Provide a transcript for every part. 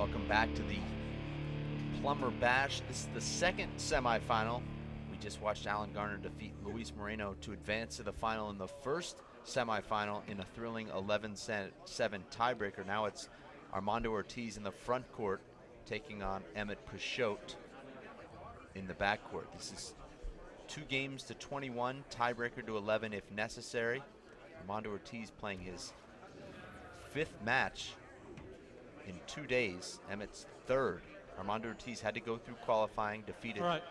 Welcome back to the Plummer Bash. This is the second semifinal. We just watched Alan Garner defeat Luis Moreno to advance to the final in the first semifinal in a thrilling 11-7 tiebreaker. Now it's Armando Ortiz in the front court taking on Emmett Pishot in the backcourt. This is 2 games to 21, tiebreaker to 11 if necessary. Armando Ortiz playing his 5th match in 2 days. Emmett's 3rd. Armando Ortiz had to go through qualifying, defeated All right.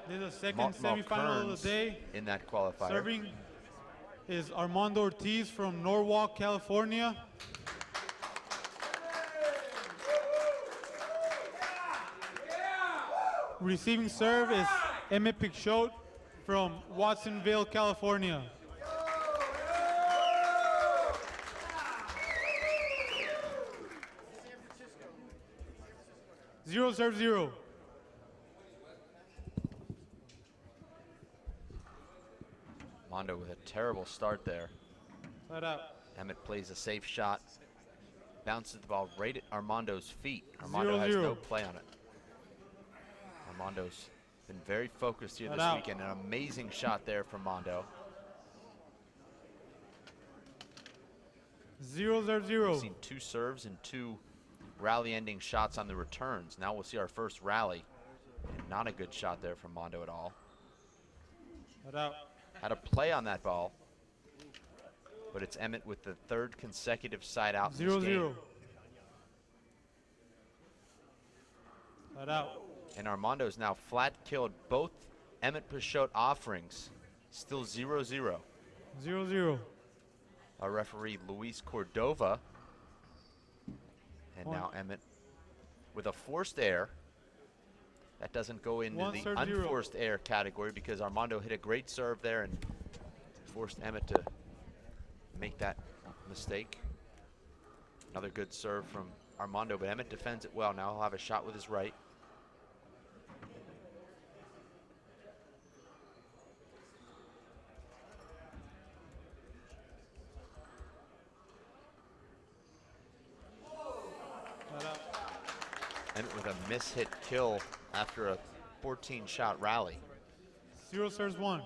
This is the second semifinal of the day. In that qualifier. Serving is Armando Ortiz from Norwalk, California. Receiving serve is Emmett Peixoto from Watsonville, California. Zero serve zero. Mondo with a terrible start there. Let out. Emmett plays a safe shot, bounces the ball right at Armando's feet. Armando has no play on it. Armando's been very focused here this weekend. An amazing shot there from Mondo. 0-0-0. We've seen 2 serves and 2 rally-ending shots on the returns. Now we'll see our first rally. And not a good shot there from Mondo at all. Let out. Had a play on that ball, but it's Emmett with the 3rd consecutive side out. 0-0. Let out. And Armando's now flat killed both Emmett Pishot offerings. Still 0-0. 0-0. Our referee Luis Cordova. And now Emmett with a forced error. That doesn't go into the unforced error category because Armando hit a great serve there and forced Emmett to make that mistake. Another good serve from Armando, but Emmett defends it well. Now he'll have a shot with his right. Emmett with a miss-hit kill after a 14-shot rally. 0 serves 1.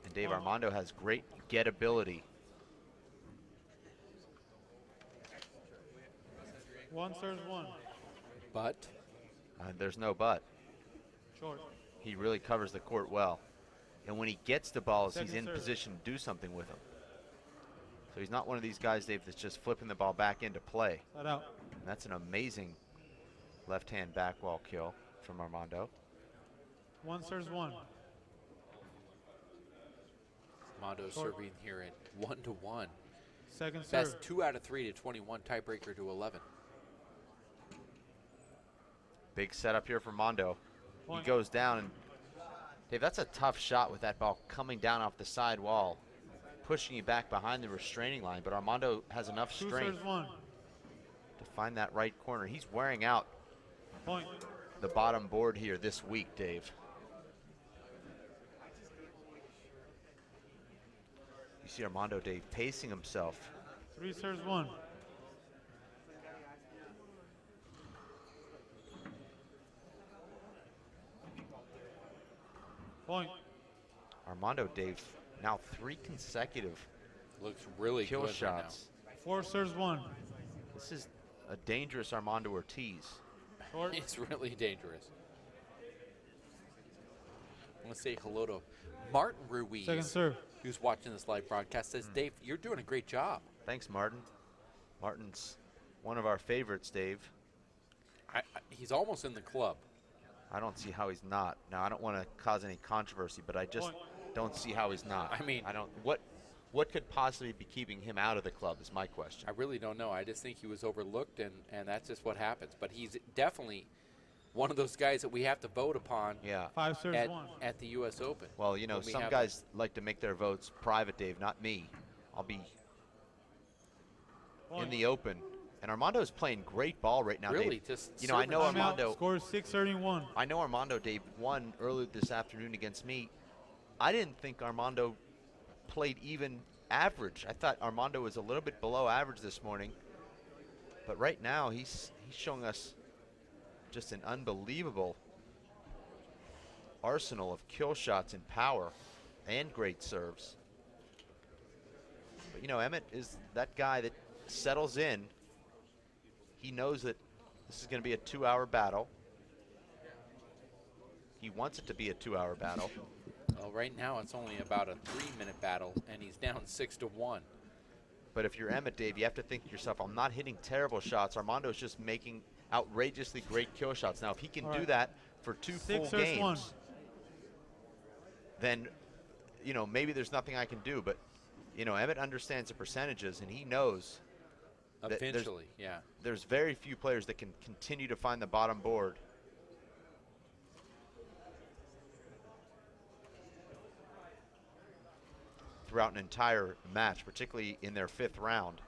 And Dave, Armando has great get ability. 1 serves 1. But? There's no but. Short. He really covers the court well. And when he gets the balls, he's in serve. position to do something with them. So he's not one of these guys, Dave, that's just flipping the ball back into play. Let out. And that's an amazing left-hand back wall kill from Armando. 1 serves 1. Armando serving here at 1-1. Second serve. Best 2 out of 3 to 21, tiebreaker to 11. Big setup here for Mondo. Point. He goes down, and Dave, that's a tough shot with that ball coming down off the side wall, pushing you back behind the restraining line, but Armando has enough 2 strength serves 1. to find that right corner. He's wearing out Point. the bottom board here this week, Dave. You see Armando, Dave, pacing himself. 3 serves 1. Point. Armando, Dave, now 3 consecutive Looks really kill good shots. right 4 serves 1. This is a dangerous Armando Ortiz. Short. It's really dangerous. I want to say hello to Martin Ruiz, Second serve. who's watching this live broadcast. Says, Dave, you're doing a great job. Thanks, Martin. Martin's one of our favorites, Dave. He's almost in the club. I don't see how he's not. Now, I don't want to cause any controversy, but I just don't see how he's not. I mean, I don't. What could possibly be keeping him out of the club is my question. I really don't know. I just think he was overlooked, and that's just what happens. But he's definitely one of those guys that we have to vote upon. Yeah. 5 serves 1. At the U.S. Open. Well, you know, some guys like to make their votes private, Dave, not me. I'll be in the Open. And Armando's playing great ball right now, really, Dave. just you know, I know Armando scores 6-31. I know Armando, Dave, won earlier this afternoon against me, I didn't think Armando played even average. I thought Armando was a little bit below average this morning. But right now, he's showing us just an unbelievable arsenal of kill shots and power and great serves. But, you know, Emmett is that guy that settles in. He knows that this is going to be a 2-hour battle. He wants it to be a 2-hour battle. Well, right now it's only about a 3-minute battle, and he's down 6-1. But if you're Emmett, Dave, you have to think to yourself, I'm not hitting terrible shots. Armando's just making outrageously great kill shots. Now, if he can do that for 2 full games, then, you know, maybe there's nothing I can do. But, you know, Emmett understands the percentages, and he knows Eventually, there's very few players that can continue to find the bottom board. Throughout an entire match, particularly in their 5th round.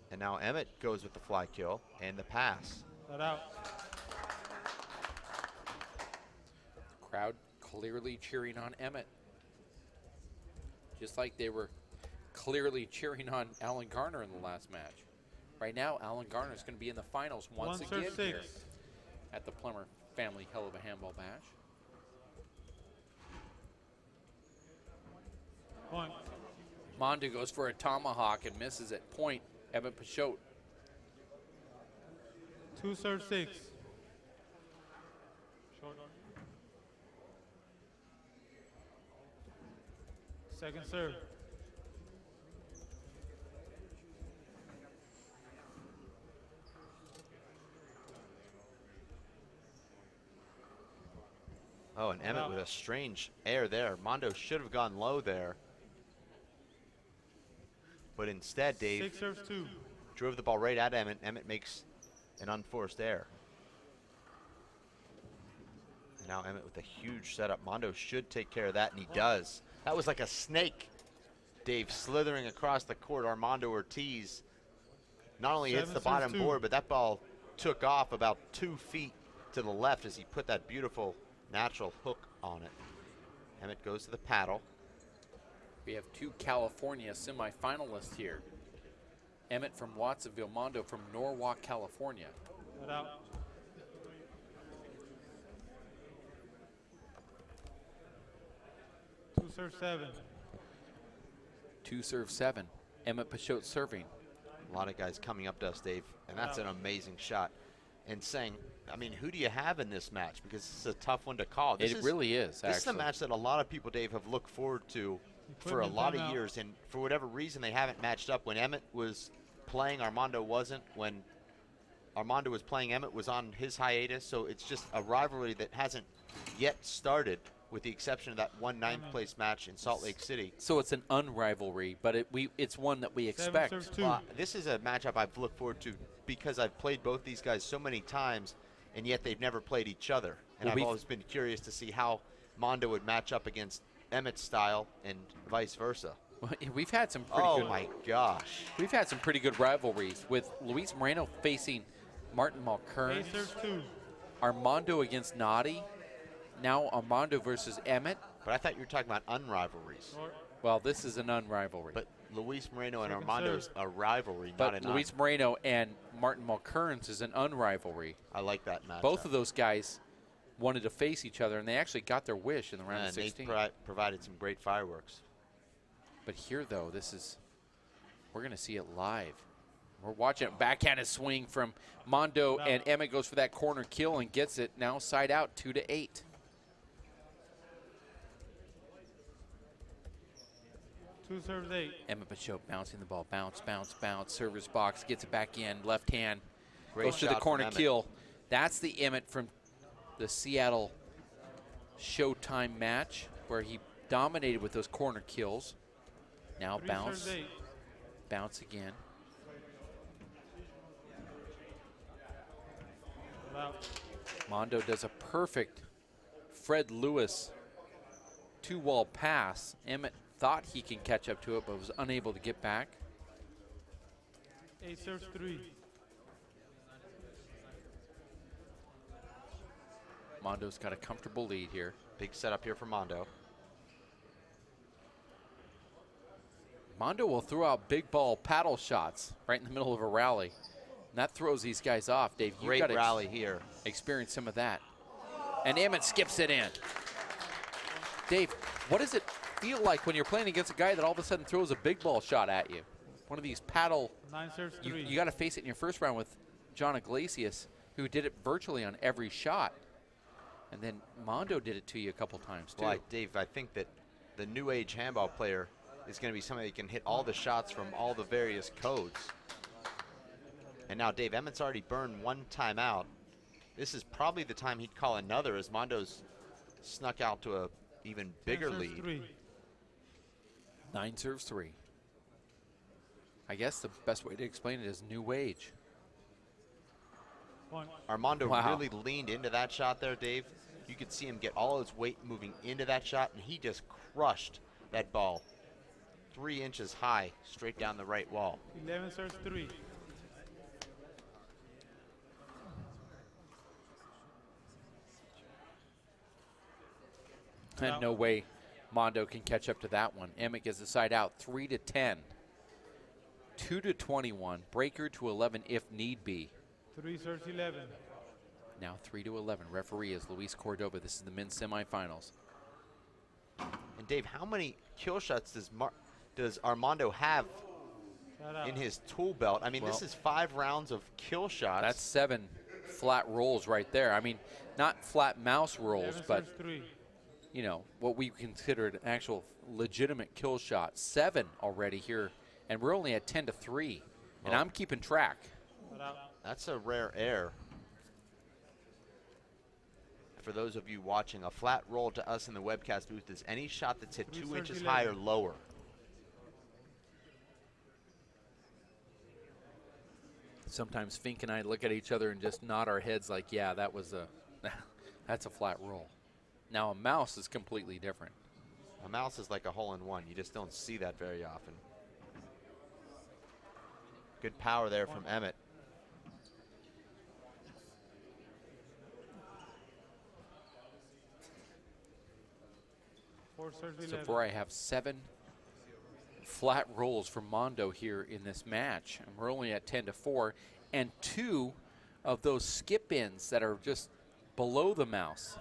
And now Emmett goes with the fly kill and the pass. That out. Crowd clearly cheering on Emmett. Just like they were clearly cheering on Alan Garner in the last match. Right now, Alan Garner is going to be in the finals once again here at the Plummer Family Helluva Handball Bash. Point. Mondo goes for a tomahawk and misses at point. Evan Pishot. 2 serve 6. Short. Second serve. Oh, and Emmett with a strange air there. Mondo should have gone low there. But instead, Dave 6 serves 2. drove the ball right at Emmett. Emmett makes an unforced error. And now Emmett with a huge setup. Mondo should take care of that, and he does. That was like a snake, Dave, slithering across the court. Armando Ortiz not only hits the bottom board, but that ball took off about 2 feet to the left as he put that beautiful natural hook on it. Emmett goes to the paddle. We have 2 California semifinalists here. Emmett from Watsonville, Mondo from Norwalk, California. That out. Two serve 7. 2 serve 7. Emmett Pishot serving. A lot of guys coming up to us, Dave, and that's an amazing shot. And saying, I mean, who do you have in this match? Because this is a tough one to call. It really is, This is a match that a lot of people, Dave, have looked forward to for a lot of years, and for whatever reason, they haven't matched up. When Emmett was playing, Armando wasn't. When Armando was playing, Emmett was on his hiatus, so it's just a rivalry that hasn't yet started, with the exception of that one 9th place match in Salt Lake City. So it's an unrivalry, but it's one that we expect. This is a matchup I've looked forward to because I've played both these guys so many times, and yet they've never played each other. And I've always been curious to see how Mondo would match up against Emmett's style and vice versa. We've had some pretty good. Oh my gosh. We've had some pretty good rivalries with Luis Moreno facing Martin Mulkern. Armando against Noddy. Now Armando versus Emmett. But I thought you were talking about unrivalries. Well, this is an unrivalry. But Luis Moreno and Armando's a rivalry, not an Luis Moreno and Martin Mulkern's is an unrivalry. I like that match. Both of those guys wanted to face each other, and they actually got their wish in the round of 16. They provided some great fireworks. But here, though, we're going to see it live. We're watching a backhanded swing from Mondo, and Emmett goes for that corner kill and gets it. Now side out, 2-8. Two serves 8. Emmett Pishot bouncing the ball. Bounce, bounce, bounce. Server's box, gets it back in. Left hand. Great goes to the corner kill. That's the Emmett from the Seattle Showtime match where he dominated with those corner kills. Now bounce. Bounce again. Mondo does a perfect Fred Lewis 2-wall pass. Emmett thought he can catch up to it, but was unable to get back. 8 serves 3. Mondo's got a comfortable lead here. Big setup here for Mondo. Mondo will throw out big ball paddle shots right in the middle of a rally. And that throws these guys off. Dave, you've got to rally here. Experience some of that. And Emmett skips it in. Dave, what does it feel like when you're playing against a guy that all of a sudden throws a big ball shot at you? One of these paddle. 9 serves 3. You got to face it in your first round with John Iglesias, who did it virtually on every shot. And then Mondo did it to you a couple times, too. Well, Dave, I think that the new age handball player is going to be somebody that can hit all the shots from all the various codes. And now, Dave, Emmett's already burned one timeout. This is probably the time he'd call another, as Mondo's snuck out to a even bigger lead. 3. 9 serves 3. I guess the best way to explain it is new age. Armando Wow. really leaned into that shot there, Dave. You could see him get all his weight moving into that shot, and he just crushed that ball 3 inches high straight down the right wall. 11 serves 3. And no way Mondo can catch up to that one. Emmett gets the side out 3-10. 2-21. Breaker to 11 if need be. 3 serves 11. Now 3-11. Referee is Luis Cordova. This is the men's semifinals. And Dave, how many kill shots does Armando have in his tool belt? I mean, this is 5 rounds of kill shots. That's 7 flat rolls right there. I mean, not flat mouse rolls, but you know, what we considered an actual legitimate kill shot. 7 already here, and we're only at 10-3, and I'm keeping track. That's a rare air. For those of you watching, a flat roll to us in the webcast booth is any shot that's hit 2 inches high or lower. Sometimes Fink and I look at each other and just nod our heads like, yeah, that was that's a flat roll. Now a mouse is completely different. A mouse is like a hole-in-one. You just don't see that very often. Good power there from Emmett. So far I have 7 flat rolls from Mondo here in this match. And we're only at 10-4. And 2 of those skip-ins that are just below the mouse.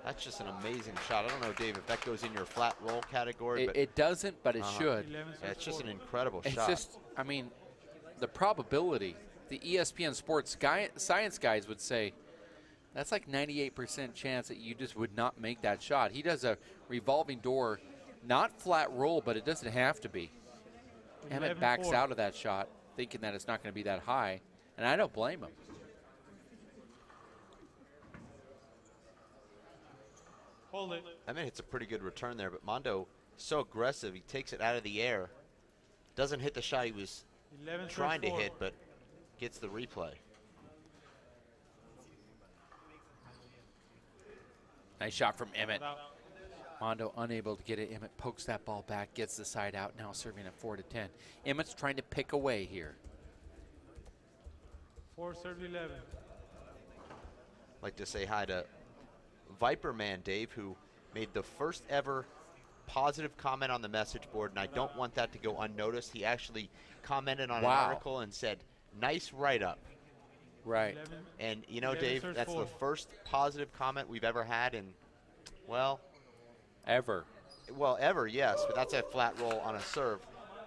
That's just an amazing shot. I don't know, Dave, if that goes in your flat roll category. It doesn't, but it should. Yeah, it's just an incredible It's shot. just, I mean, the probability, the ESPN Sports Science guys would say, that's like 98% chance that you just would not make that shot. He does a revolving door, not flat roll, but it doesn't have to be. Emmett backs out of that shot, thinking that it's not going to be that high, and I don't blame him. Hold it. Emmett hits a pretty good return there, but Mondo so aggressive. He takes it out of the air. Doesn't hit the shot he was trying to hit, but gets the replay. Nice shot from Emmett. Mondo unable to get it. Emmett pokes that ball back, gets the side out, now serving at 4-10. Emmett's trying to pick away here. 4 serves 11. Like to say hi to Viper Man Dave, who made the first ever positive comment on the message board, and I don't want that to go unnoticed. He actually commented on an article and said, nice write-up. Right. 11, And, you know, Dave, that's the first positive comment we've ever had in, well, ever, yes, but that's a flat roll on a serve.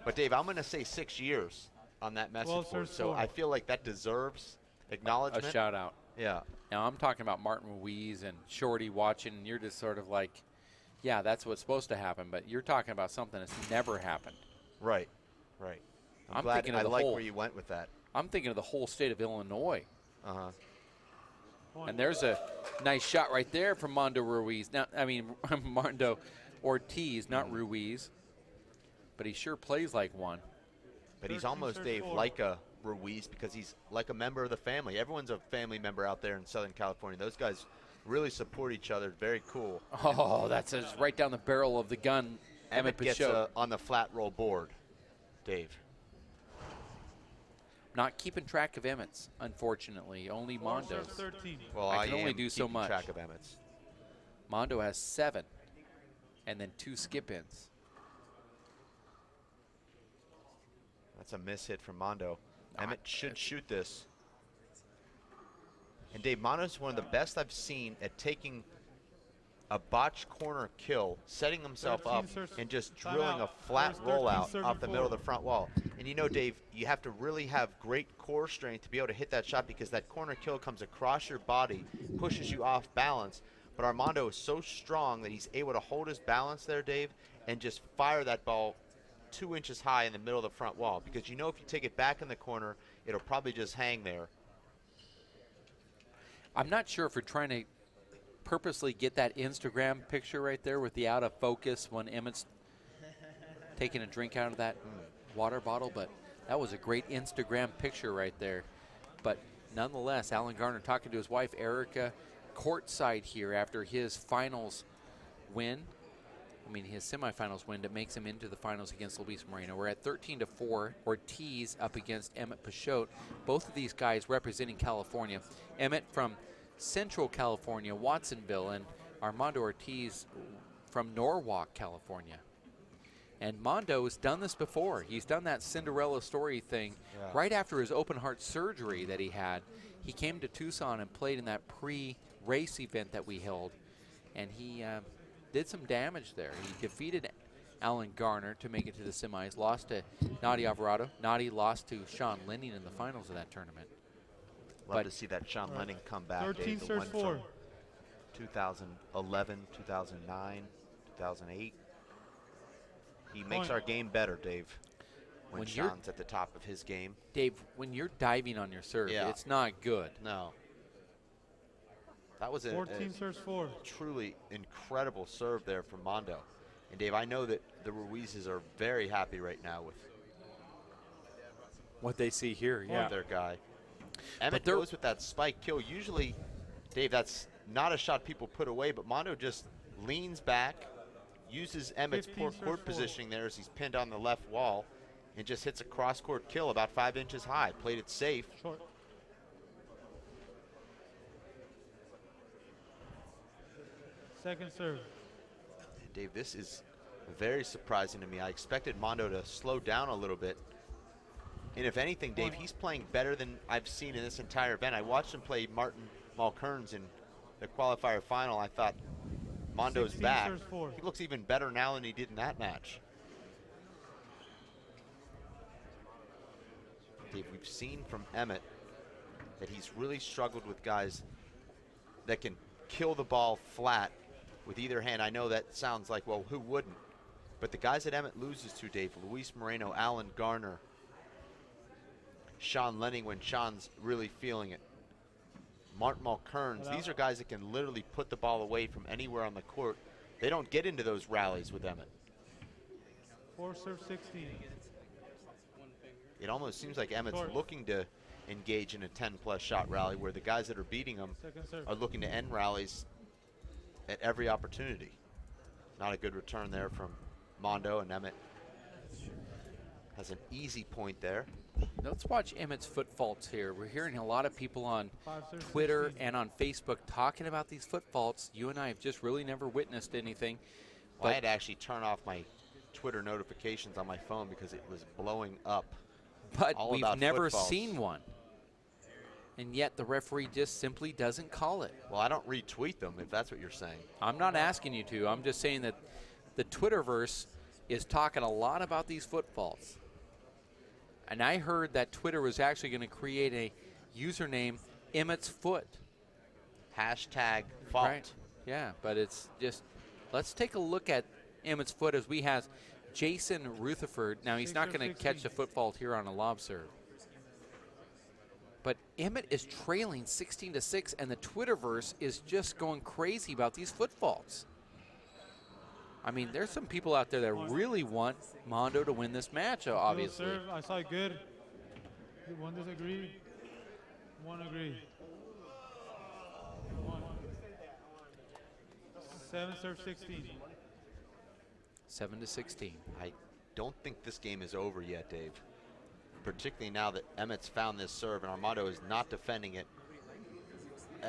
But, Dave, I'm going to say 6 years on that message board, so I feel like that deserves acknowledgement. a shout out. Yeah. Now I'm talking about Martin Ruiz and Shorty watching, and you're just sort of like, yeah, that's what's supposed to happen, but you're talking about something that's never happened. Right, right. I'm glad thinking of I the like whole, where you went with that. I'm thinking of the whole state of Illinois. Uh-huh. And there's a nice shot right there from Mondo Ruiz. Now, I mean, Mondo Ortiz, not Ruiz, but he sure plays like one. But he's almost, Dave, like a Ruiz because he's like a member of the family. Everyone's a family member out there in Southern California. Those guys really support each other. Very cool. Oh, that's right down the barrel of the gun. Emmett gets on the flat roll board, Dave. Not keeping track of Emmett's, unfortunately. Only Mondo's. 13. Well, I can only do so much. Track of Emmett's. Mondo has 7, and then 2 skip-ins. That's a miss hit from Mondo. Emmett should shoot this. And Dave, Mondo's one of the best I've seen at taking a botched corner kill, setting himself up, and just drilling a flat rollout off the middle of the front wall. And you know, Dave, you have to really have great core strength to be able to hit that shot, because that corner kill comes across your body, pushes you off balance. But Armando is so strong that he's able to hold his balance there, Dave, and just fire that ball 2 inches high in the middle of the front wall. Because you know if you take it back in the corner, it'll probably just hang there. I'm not sure if we're trying to purposely get that Instagram picture right there with the out of focus when Emmett's taking a drink out of that water bottle, but that was a great Instagram picture right there. But nonetheless, Alan Garner talking to his wife Erica courtside here after his finals win. I mean, his semifinals win that makes him into the finals against Luis Moreno. We're at 13-4. Ortiz up against Emmett Pishot. Both of these guys representing California. Emmett from Central California, Watsonville, and Armando Ortiz from Norwalk, California. And Mondo has done this before. He's done that Cinderella story thing right after his open heart surgery that he had. He came to Tucson and played in that pre-race event that we held, and he did some damage there. He defeated Alan Garner to make it to the semis, lost to Nadi Alvarado. Nadi lost to Sean Lenning in the finals of that tournament. Love to see that Sean Lenning come back. 13 Dave, serves 4. 2011, 2009, 2008. He makes our game better, Dave, when Sean's at the top of his game. Dave, when you're diving on your serve, it's not good. No. That was a 14 serves 4. Truly incredible serve there from Mondo. And Dave, I know that the Ruizes are very happy right now with what they see here. Their guy. Emmett goes with that spike kill. Usually, Dave, that's not a shot people put away, but Mondo just leans back, uses Emmett's poor court positioning there as he's pinned on the left wall, and just hits a cross-court kill about 5 inches high. Played it safe. Short. Second serve. And Dave, this is very surprising to me. I expected Mondo to slow down a little bit. And if anything, Dave, he's playing better than I've seen in this entire event. I watched him play Martin Malkerns in the qualifier final. I thought Mondo's back. He looks even better now than he did in that match. Dave, we've seen from Emmett that he's really struggled with guys that can kill the ball flat with either hand. I know that sounds like, well, who wouldn't? But the guys that Emmett loses to, Dave, Luis Moreno, Alan Garner, Sean Lenning when Sean's really feeling it, Martin Malkerns, these are guys that can literally put the ball away from anywhere on the court. They don't get into those rallies with Emmett. 4 serve 16. It almost seems like Emmett's looking to engage in a 10-plus shot rally, where the guys that are beating him are looking to end rallies at every opportunity. Not a good return there from Mondo, and Emmett has an easy point there. Let's watch Emmett's foot faults here. We're hearing a lot of people on Twitter and on Facebook talking about these foot faults. You and I have just really never witnessed anything. Well, I had to actually turn off my Twitter notifications on my phone because it was blowing up. But we've never seen one. And yet the referee just simply doesn't call it. Well, I don't retweet them, if that's what you're saying. I'm not asking you to. I'm just saying that the Twitterverse is talking a lot about these foot faults. And I heard that Twitter was actually going to create a username, Emmett's Foot. Hashtag fault. Right. Yeah, but it's just, let's take a look at Emmett's Foot as we have Jason Rutherford. Now, he's not going to catch the foot fault here on a lob serve. But Emmett is trailing 16-6, and the Twitterverse is just going crazy about these foot faults. I mean, there's some people out there that really want Mondo to win this match, obviously. Serve, I saw it good. One disagree. One agree. 7 serve 16. 7-16. I don't think this game is over yet, Dave. Particularly now that Emmett's found this serve and Armando is not defending it.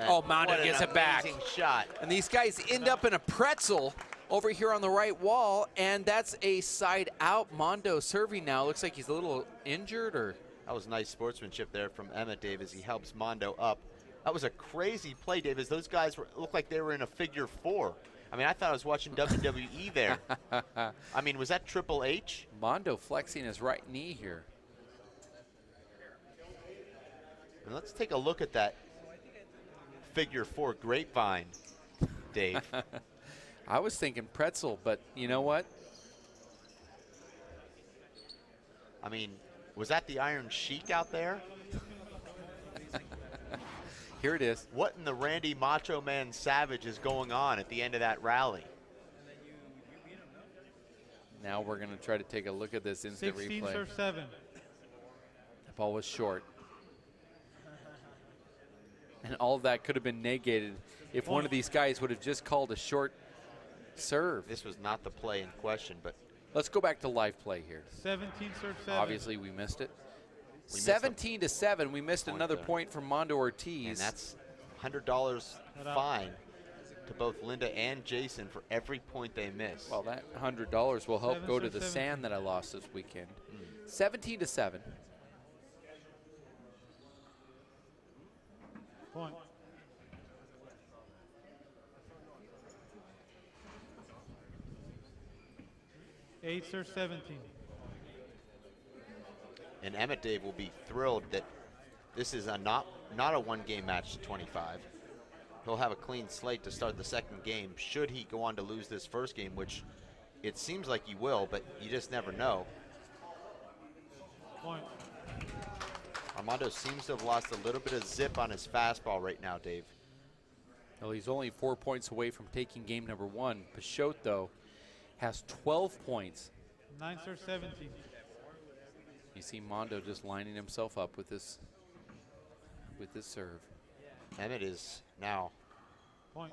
Oh, Mondo gets it back. Shot. And these guys end up in a pretzel over here on the right wall, and that's a side out. Mondo serving now. Looks like he's a little injured, or that was nice sportsmanship there from Emmett Davis. He helps Mondo up. That was a crazy play, Davis. Those guys looked like they were in a figure four. I mean, I thought I was watching WWE there. I mean, was that Triple H? Mondo flexing his right knee here. And let's take a look at that figure four grapevine, Dave. I was thinking pretzel, but you know what? I mean, was that the Iron Sheik out there? Here it is. What in the Randy Macho Man Savage is going on at the end of that rally? Now we're going to try to take a look at this instant 16 replay. serve 7. The ball was short. And all of that could have been negated if one of these guys would have just called a short serve. This was not the play in question, but let's go back to live play here. 17 serve 7. Obviously, we missed it. 17-7. We missed another point from Mondo Ortiz. And that's $100 fine to both Linda and Jason for every point they miss. Well, that $100 will help 7 go to serve the 17. sand that I lost this weekend. 17-7. Point. Eight serve 17. And Emmett Dave will be thrilled that this is not a one-game match to 25. He'll have a clean slate to start the second game should he go on to lose this first game, which it seems like he will, but you just never know. Point. Armando seems to have lost a little bit of zip on his fastball right now, Dave. Well, he's only 4 points away from taking game number 1. Pishot, though, has 12 points. 9 serve 17. You see Mondo just lining himself up with this serve. Emmett is now Point.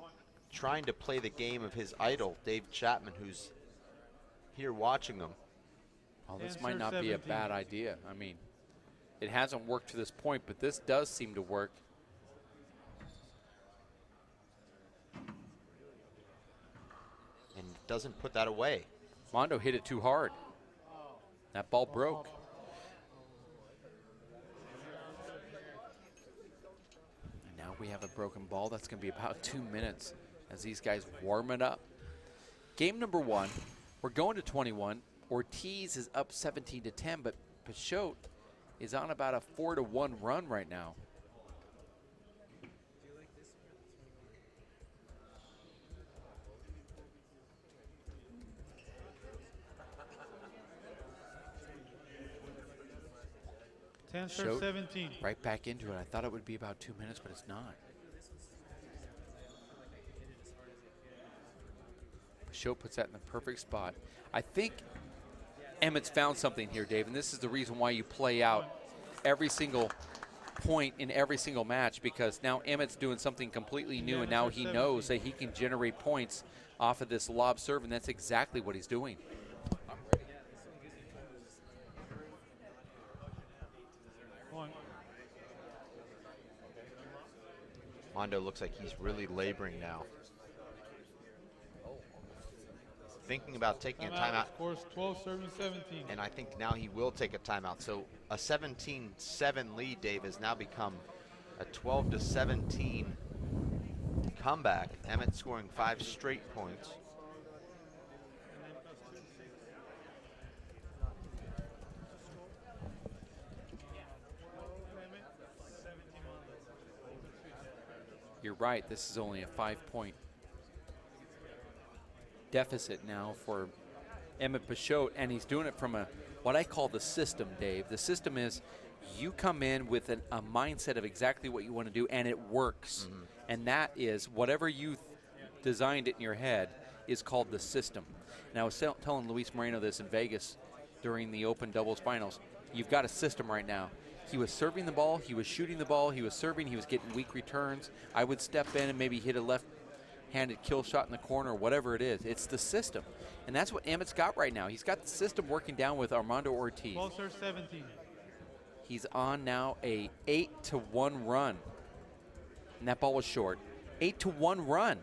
trying to play the game of his idol, Dave Chapman, who's here watching him. Well, this Answer might not be a 17. bad idea. I mean, it hasn't worked to this point, but this does seem to work. And doesn't put that away. Mondo hit it too hard. That ball broke. And now we have a broken ball. That's going to be about 2 minutes as these guys warm it up. Game number 1, we're going to 21. Ortiz is up 17-10, but Pishot is on about a 4-1 run right now. Ten serve Pishot 17. right back into it. I thought it would be about 2 minutes, but it's not. Pishot puts that in the perfect spot. I think Emmett's found something here, Dave, and this is the reason why you play out every single point in every single match, because now Emmett's doing something completely new, and now he knows that he can generate points off of this lob serve, and that's exactly what he's doing. Point. Mondo looks like he's really laboring now. Thinking about taking a timeout. Scores 12 serving 17. And I think now he will take a timeout. So a 17-7 lead, Dave, has now become a 12-17 comeback. Emmett scoring 5 straight points. You're right, this is only a 5-point deficit now for Emmett Pishot, and he's doing it from what I call the system, Dave. The system is you come in with a mindset of exactly what you want to do, and it works. Mm-hmm. And that is whatever you designed it in your head is called the system. And I was telling Luis Moreno this in Vegas during the Open Doubles Finals. You've got a system right now. He was serving the ball, he was shooting the ball, he was serving, he was getting weak returns. I would step in and maybe hit a left-handed kill shot in the corner or whatever it is. It's the system. And that's what Emmett's got right now. He's got the system working down with Armando Ortiz. 12 serve 17. He's on now a 8-1 run. And that ball was short. 8-1 run.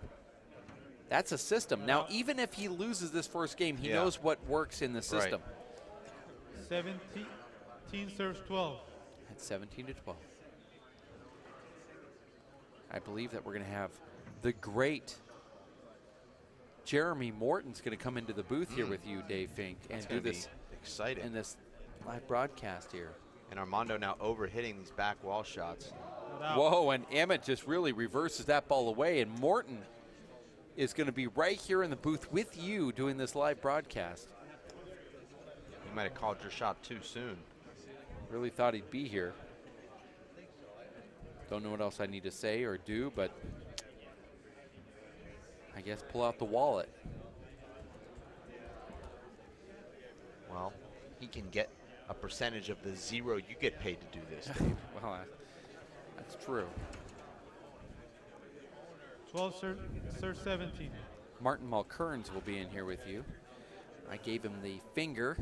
That's a system. Now, even if he loses this first game, he knows what works in the system. 17 serves 12. At 17 to 12. I believe that we're going to have the great Jeremy Morton's going to come into the booth here with you, Dave Fink, and do this exciting in this live broadcast here. And Armando now overhitting these back wall shots. Whoa, and Emmett just really reverses that ball away, and Morton is going to be right here in the booth with you doing this live broadcast. You might have called your shot too soon. Really thought he'd be here. Don't know what else I need to say or do, but I guess pull out the wallet. Well, he can get a percentage of the zero you get paid to do this, Dave. Well, that's true. 12 serves 17. Martin Mulkerns will be in here with you. I gave him the finger.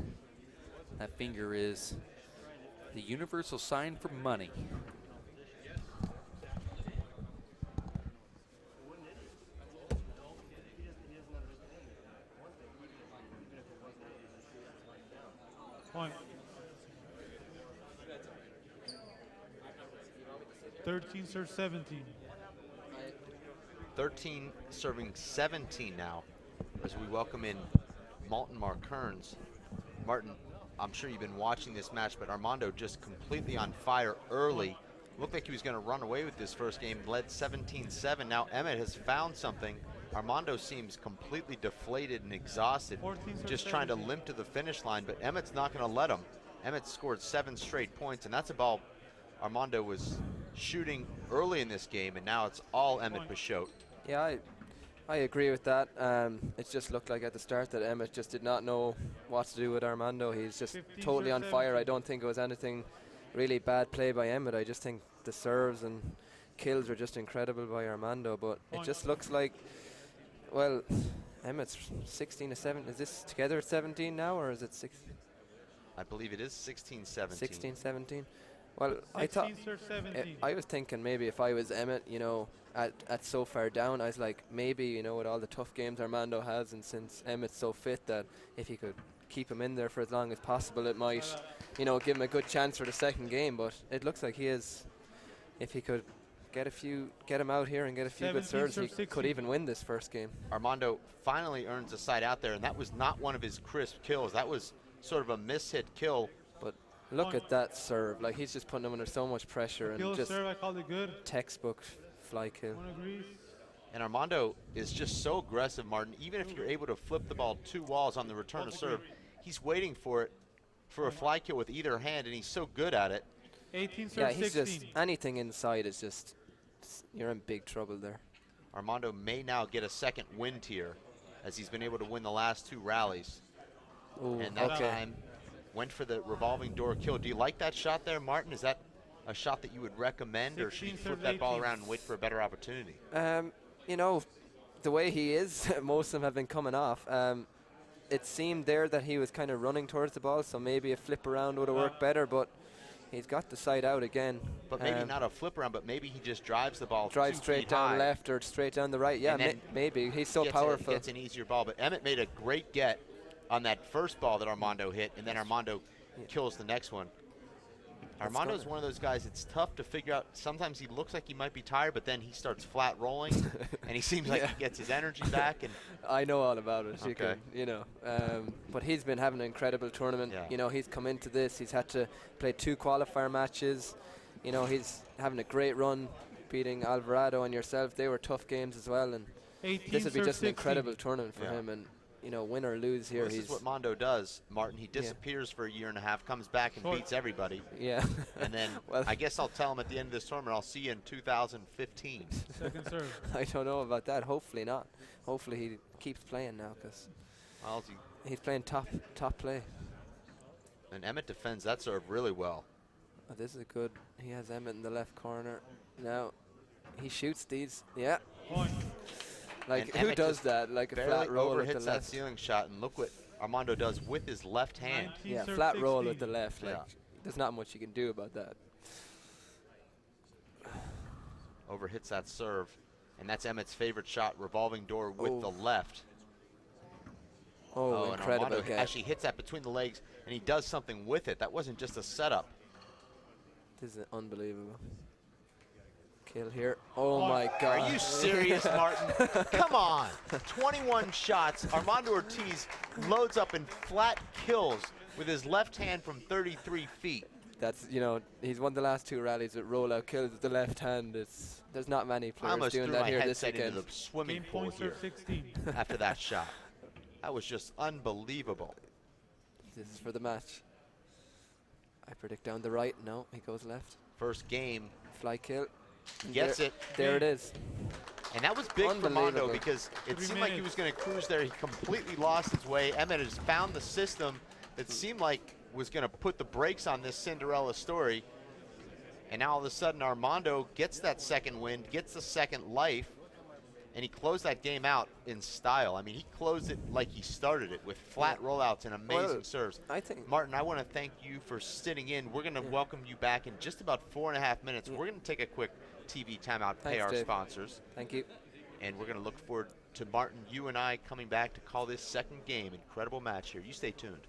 That finger is the universal sign for money. Point. 13 serves 17. 13 serving 17 now as we welcome in Martin Mulkerns. Martin, I'm sure you've been watching this match, but Armando just completely on fire early. Looked like he was going to run away with this first game, led 17-7. Now Emmett has found something. Armando seems completely deflated and exhausted, just trying to limp to the finish line, but Emmett's not going to let him. Emmett scored 7 straight points, and that's a ball Armando was shooting early in this game, and now it's all Emmett Pishot. Yeah, I agree with that. It just looked like at the start that Emmett just did not know what to do with Armando. He's just totally on fire. I don't think it was anything really bad play by Emmett. I just think the serves and kills were just incredible by Armando, but it just looks like, well, Emmett's 16 to 7. Is this together at 17 now, or is it 6? I believe it is 16-17. 16-17. Well, I thought, I was thinking maybe if I was Emmett, you know, at so far down, I was like, maybe, you know, with all the tough games Armando has, and since Emmett's so fit, that if he could keep him in there for as long as possible, it might, you know, give him a good chance for the second game. But it looks like he is, if he could get him out here and get a few good serves, he could even win this first game. Armando finally earns a side out there, and that was not one of his crisp kills. That was sort of a mishit kill. But look at that serve. Like, he's just putting him under so much pressure, and just serve, I called it good. Textbook fly kill. And Armando is just so aggressive, Martin. Even if you're able to flip the ball 2 walls on the return of serve, he's waiting for it for a fly kill with either hand, and he's so good at it. 18 serves yeah, he's 16. just, anything inside is just, you're in big trouble there. Armando may now get a second win tier, as he's been able to win the last 2 rallies. Ooh, and that time went for the revolving door kill. Do you like that shot there, Martin? Is that a shot that you would recommend, or should you flip that ball around and wait for a better opportunity? You know, the way he is, most of them have been coming off. It seemed there that he was kind of running towards the ball, so maybe a flip around would have worked better, but he's got the side out again. But maybe not a flip around, but maybe he just drives the ball drives straight down left or straight down the right. Yeah, maybe. He's so powerful. Gets an easier ball, but Emmett made a great get on that first ball that Armando hit, and then Armando kills the next one. Armando's one of those guys, it's tough to figure out. Sometimes he looks like he might be tired, but then he starts flat rolling, and he seems like he gets his energy back. And I know all about it. Okay. You know, but he's been having an incredible tournament. Yeah. You know, he's come into this. He's had to play 2 qualifier matches. You know, he's having a great run, beating Alvarado and yourself. They were tough games as well, and this would be just an incredible tournament for him. And you know, win or lose here, this is what Mondo does, Martin. He disappears for a year and a half, comes back and beats everybody. Yeah. And then I guess I'll tell him at the end of this tournament, I'll see you in 2015. Second serve. I don't know about that. Hopefully not. Hopefully he keeps playing now, because he's playing top play. And Emmett defends that serve really well. Oh, this is a good. He has Emmett in the left corner. Now he shoots these. Yeah. Point. Like, who does that? Like a flat roll with the left. That ceiling shot, and look what Armando does with his left hand. Yeah, flat roll with the left. Like, there's not much you can do about that. Overhits that serve. And that's Emmett's favorite shot, revolving door with the left. Oh, incredible and game. actually hits that between the legs, and he does something with it. That wasn't just a setup. This is unbelievable. Kill here. Oh my God. Are you serious, Martin? Come on. 21 shots. Armando Ortiz loads up and flat kills with his left hand from 33 feet. That's, you know, he's won the last 2 rallies with rollout kills with the left hand. There's not many players doing that here this weekend. Into the swimming Game pool points here are 16. after that shot. That was just unbelievable. This is for the match. I predict down the right. No, he goes left. First game. Fly kill. Gets it. There it is. And that was big for Mondo because it seemed like he was going to cruise there. He completely lost his way. Emmett has found the system that seemed like was going to put the brakes on this Cinderella story. And now all of a sudden Armando gets that second wind, gets the second life, and he closed that game out in style. I mean, he closed it like he started it with flat rollouts and amazing serves. I think, Martin, I want to thank you for sitting in. We're going to welcome you back in just about 4.5 minutes. We're going to take a quick TV timeout, pay our sponsors. Thank you. And we're going to look forward to Martin, you and I coming back to call this second game. Incredible match here. You stay tuned.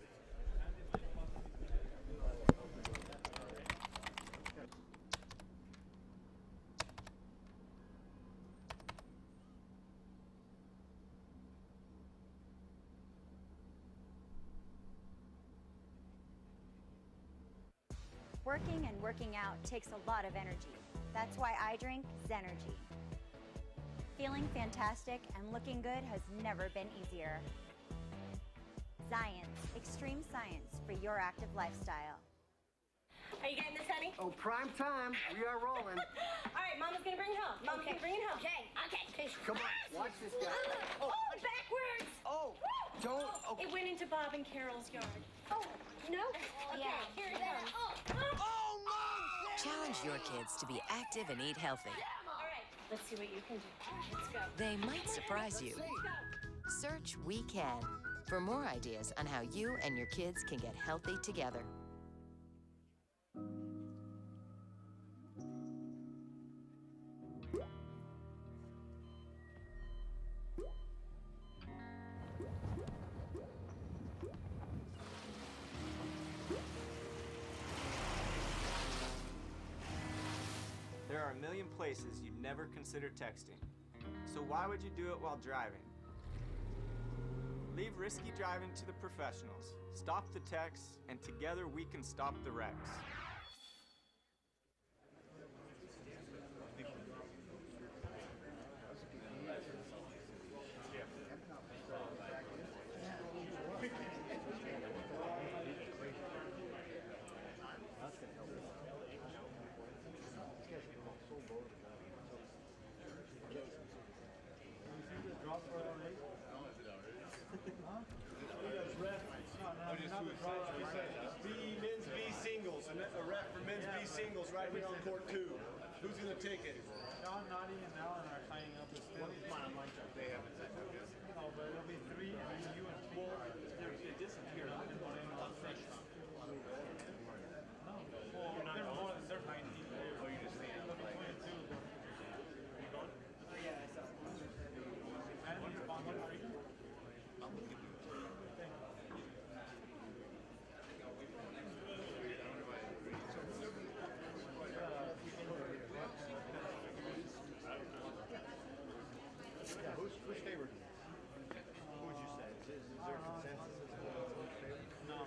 Working and working out takes a lot of energy. That's why I drink Zenergy. Feeling fantastic and looking good has never been easier. Science, extreme science for your active lifestyle. Are you getting this, honey? Oh, prime time. We are rolling. All right, Mama's gonna bring it home. Mama's gonna bring it home. Okay. Come on, watch this guy. Oh, backwards. Oh, don't. Oh. It went into Bob and Carol's yard. Oh, no? Okay, here it comes. Oh, no! Challenge your kids to be active and eat healthy. All right, let's see what you can do. Let's go. They might surprise you. Search We Can for more ideas on how you and your kids can get healthy together. There are a million places you'd never consider texting. So why would you do it while driving? Leave risky driving to the professionals. Stop the texts, and together we can stop the wrecks. Men's B singles, a ref for men's B singles right here on court 2. Who's going to take it? John, Noddy, and Alan are tying up the still. They haven't said no, yes. No, but it'll be 3, and then you and 4. They disappeared. And Moreno on 6. No, they're 19 players. Oh, you just stand up like 22. You going? Yeah, I saw. And he's sponsor for you? I'm looking at you. Who's favored? Who would you say? Is there a consensus as to who's favored? No.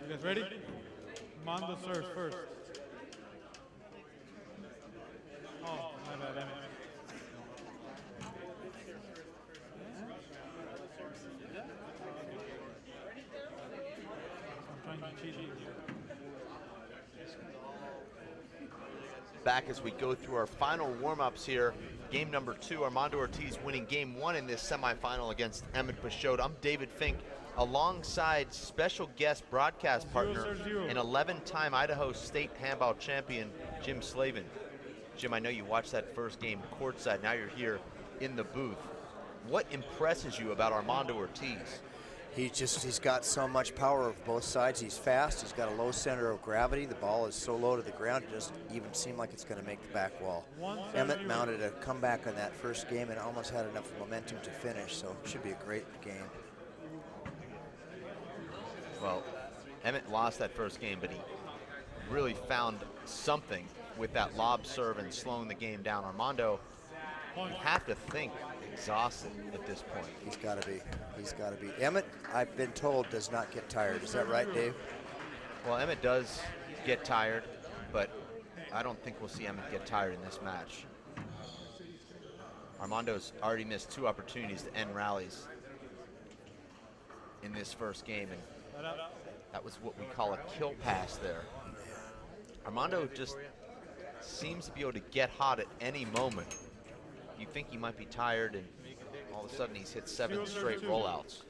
You guys ready? Armando serves first. Oh, my bad, Emmett. I'm trying to cheat you. Back as we go through our final warm-ups here. Game number 2, Armando Ortiz winning game 1 in this semifinal against Emmett Pishot. I'm David Fink, alongside special guest broadcast partner and 11-time Idaho State handball champion, Jim Slavin. Jim, I know you watched that first game courtside. Now you're here in the booth. What impresses you about Armando Ortiz? He's got so much power of both sides. He's fast. He's got a low center of gravity. The ball is so low to the ground, it doesn't even seem like it's going to make the back wall. Emmett mounted a comeback on that first game and almost had enough momentum to finish, so it should be a great game. Well, Emmett lost that first game, but he really found something with that lob serve and slowing the game down. Armando, you have to think exhausted at this point. He's got to be. He's got to be. Emmett, I've been told, does not get tired. Is that right, Dave? Well, Emmett does get tired, but I don't think we'll see Emmett get tired in this match. Armando's already missed 2 opportunities to end rallies in this first game, and that was what we call a kill pass there. Armando just seems to be able to get hot at any moment. You think he might be tired, and all of a sudden he's hit 7 straight rollouts.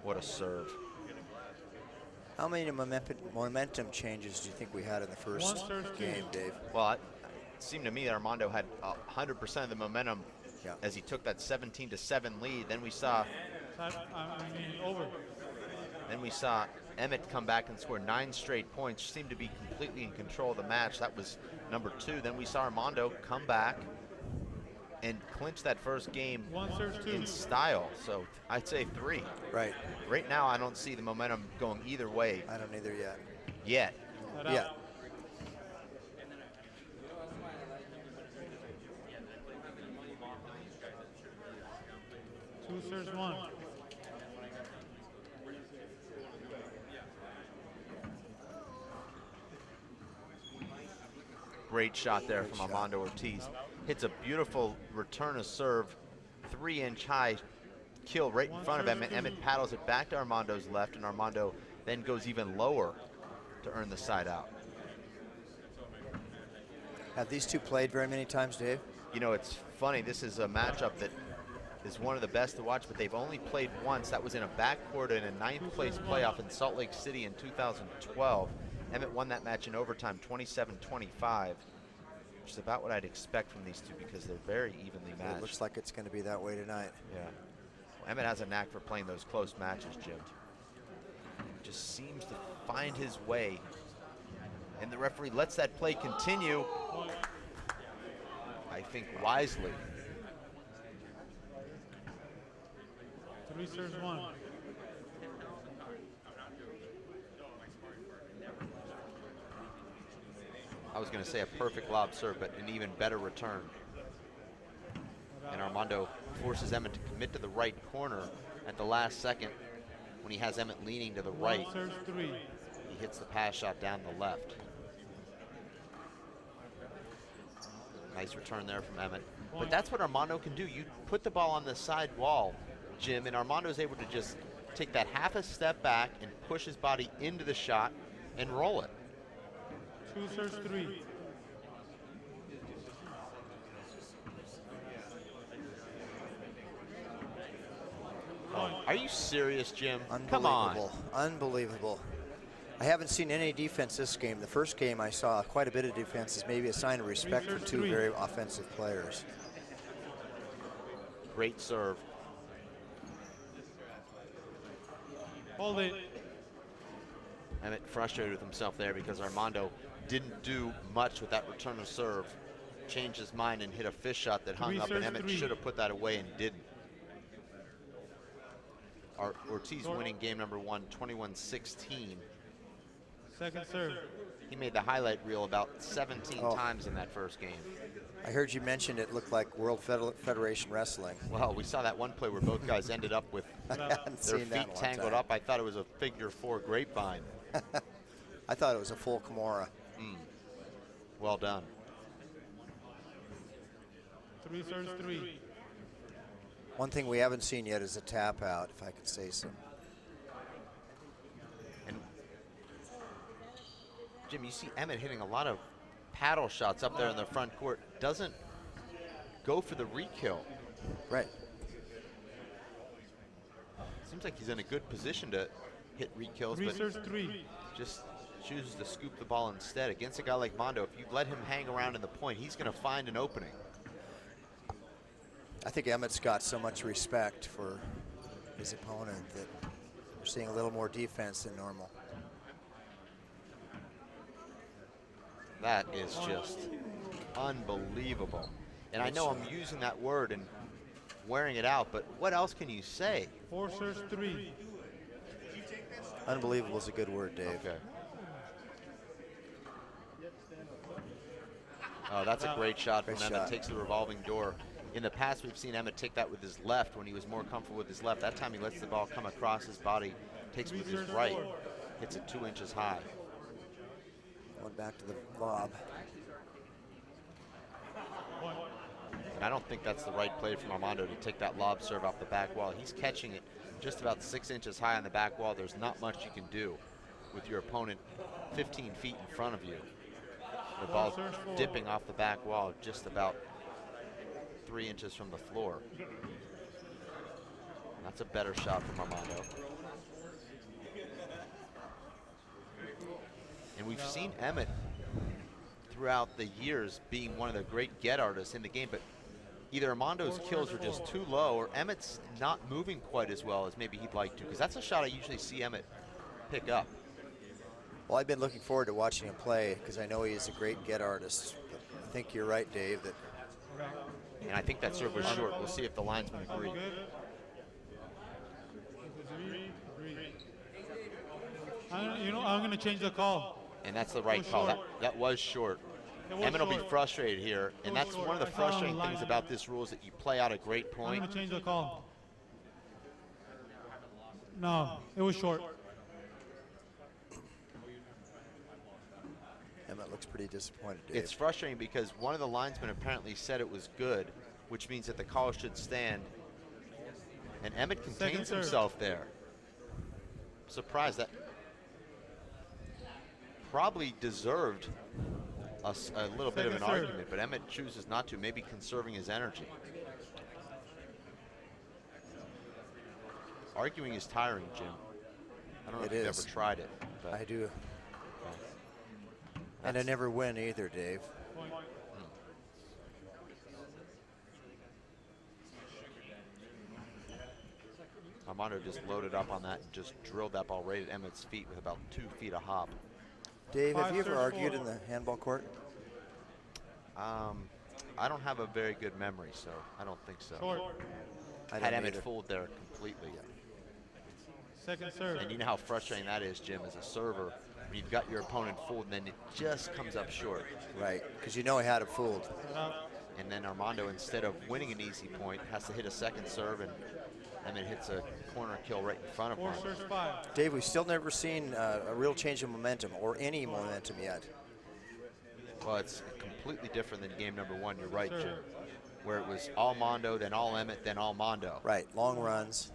What a serve. How many momentum changes do you think we had in the first game, Dave? Well, it seemed to me that Armando had 100% of the momentum as he took that 17-7 lead. Then we saw Then we saw Emmett come back and score 9 straight points, seemed to be completely in control of the match. That was number 2. Then we saw Armando come back and clinch that first game in style. So I'd say 3. Right. Right now, I don't see the momentum going either way. I don't either yet. Yet. Yeah. Two serves, 1. Great shot there from Armando Ortiz. Hits a beautiful return of serve, 3-inch high kill right in front of Emmett. Emmett paddles it back to Armando's left, and Armando then goes even lower to earn the side out. Have these two played very many times, Dave? You know, it's funny. This is a matchup that is one of the best to watch, but they've only played once. That was in a backcourt in a 9th place playoff in Salt Lake City in 2012. Emmett won that match in overtime, 27-25, which is about what I'd expect from these two because they're very evenly matched. It looks like it's going to be that way tonight. Yeah. Well, Emmett has a knack for playing those close matches, Jim. He just seems to find his way. And the referee lets that play continue, I think wisely. 3 serves, 1. I was going to say a perfect lob serve, but an even better return. And Armando forces Emmett to commit to the right corner at the last second when he has Emmett leaning to the right. 1 serves, 3. He hits the pass shot down the left. Nice return there from Emmett. But that's what Armando can do. You put the ball on the side wall, Jim, and Armando's able to just take that half a step back and push his body into the shot and roll it. 2 serves, 3. Are you serious, Jim? Unbelievable. Come on. Unbelievable. I haven't seen any defense this game. The first game I saw quite a bit of defense, is maybe a sign of respect for 2 very offensive players. Great serve. Hold it. Emmett frustrated with himself there because Armando didn't do much with that return of serve. Changed his mind and hit a fish shot that hung up, and Emmett should have put that away and didn't. Ortiz winning game number 1, 21-16. Second serve. He made the highlight reel about 17 times in that first game. I heard you mention it looked like World Federation Wrestling. Well, we saw that one play where both guys ended up with their feet tangled up. I thought it was a figure 4 grapevine. I thought it was a full Kimura. Well done. 3 serves 3. One thing we haven't seen yet is a tap out, if I could say so. And Jim, you see Emmett hitting a lot of paddle shots up there in the front court. Doesn't go for the re-kill. Right. Seems like he's in a good position to hit re-kills, but just chooses to scoop the ball instead. Against a guy like Mondo, if you let him hang around in the point, he's going to find an opening. I think Emmett's got so much respect for his opponent that we're seeing a little more defense than normal. That is just unbelievable. And I know I'm using that word and wearing it out, but what else can you say? 4 serves 3. Unbelievable is a good word, Dave. Okay. Oh, that's a great shot from Emmett. Takes the revolving door. In the past, we've seen Emmett take that with his left when he was more comfortable with his left. That time he lets the ball come across his body, takes it with his right, hits it 2 inches high. Going back to the lob. And I don't think that's the right play from Armando to take that lob serve off the back wall. He's catching it just about 6 inches high on the back wall. There's not much you can do with your opponent 15 feet in front of you. The ball dipping off the back wall just about 3 inches from the floor. That's a better shot from Armando. And we've seen Emmett throughout the years being one of the great get artists in the game, but either Armando's kills are just too low or Emmett's not moving quite as well as maybe he'd like to, because that's a shot I usually see Emmett pick up. Well, I've been looking forward to watching him play because I know he is a great get artist. But I think you're right, Dave, that. And I think that serve was short. We'll see if the linesmen agree. I'm going to change the call. And that's the right call. That was short. Emmett will be frustrated here, and that's one of the frustrating things about this rule is that you play out a great point. I'm going to change the call. No, it was short. Emmett looks pretty disappointed, Dave. It's frustrating because one of the linesmen apparently said it was good, which means that the call should stand. And Emmett contains himself there. Surprised. That probably deserved a little bit of an argument, but Emmett chooses not to, maybe conserving his energy. Arguing is tiring, Jim. I don't know if you've ever tried it. But I do. And I never win either, Dave. Armando just loaded up on that and just drilled that ball right at Emmett's feet with about 2 feet of hop. Dave, have you ever argued in the handball court? I don't have a very good memory, so I don't think so. I had Emmett fooled there completely. Second serve. And you know how frustrating that is, Jim, as a server, when you've got your opponent fooled and then it just comes up short. Right, because you know he had it fooled. And then Armando, instead of winning an easy point, has to hit a second serve, and Emmett hits a corner kill right in front of him. Dave, we've still never seen a real change of momentum or any momentum yet. Well, it's completely different than game number 1. You're right, Jim, where it was all Mondo, then all Emmett, then all Mondo. Right, long runs.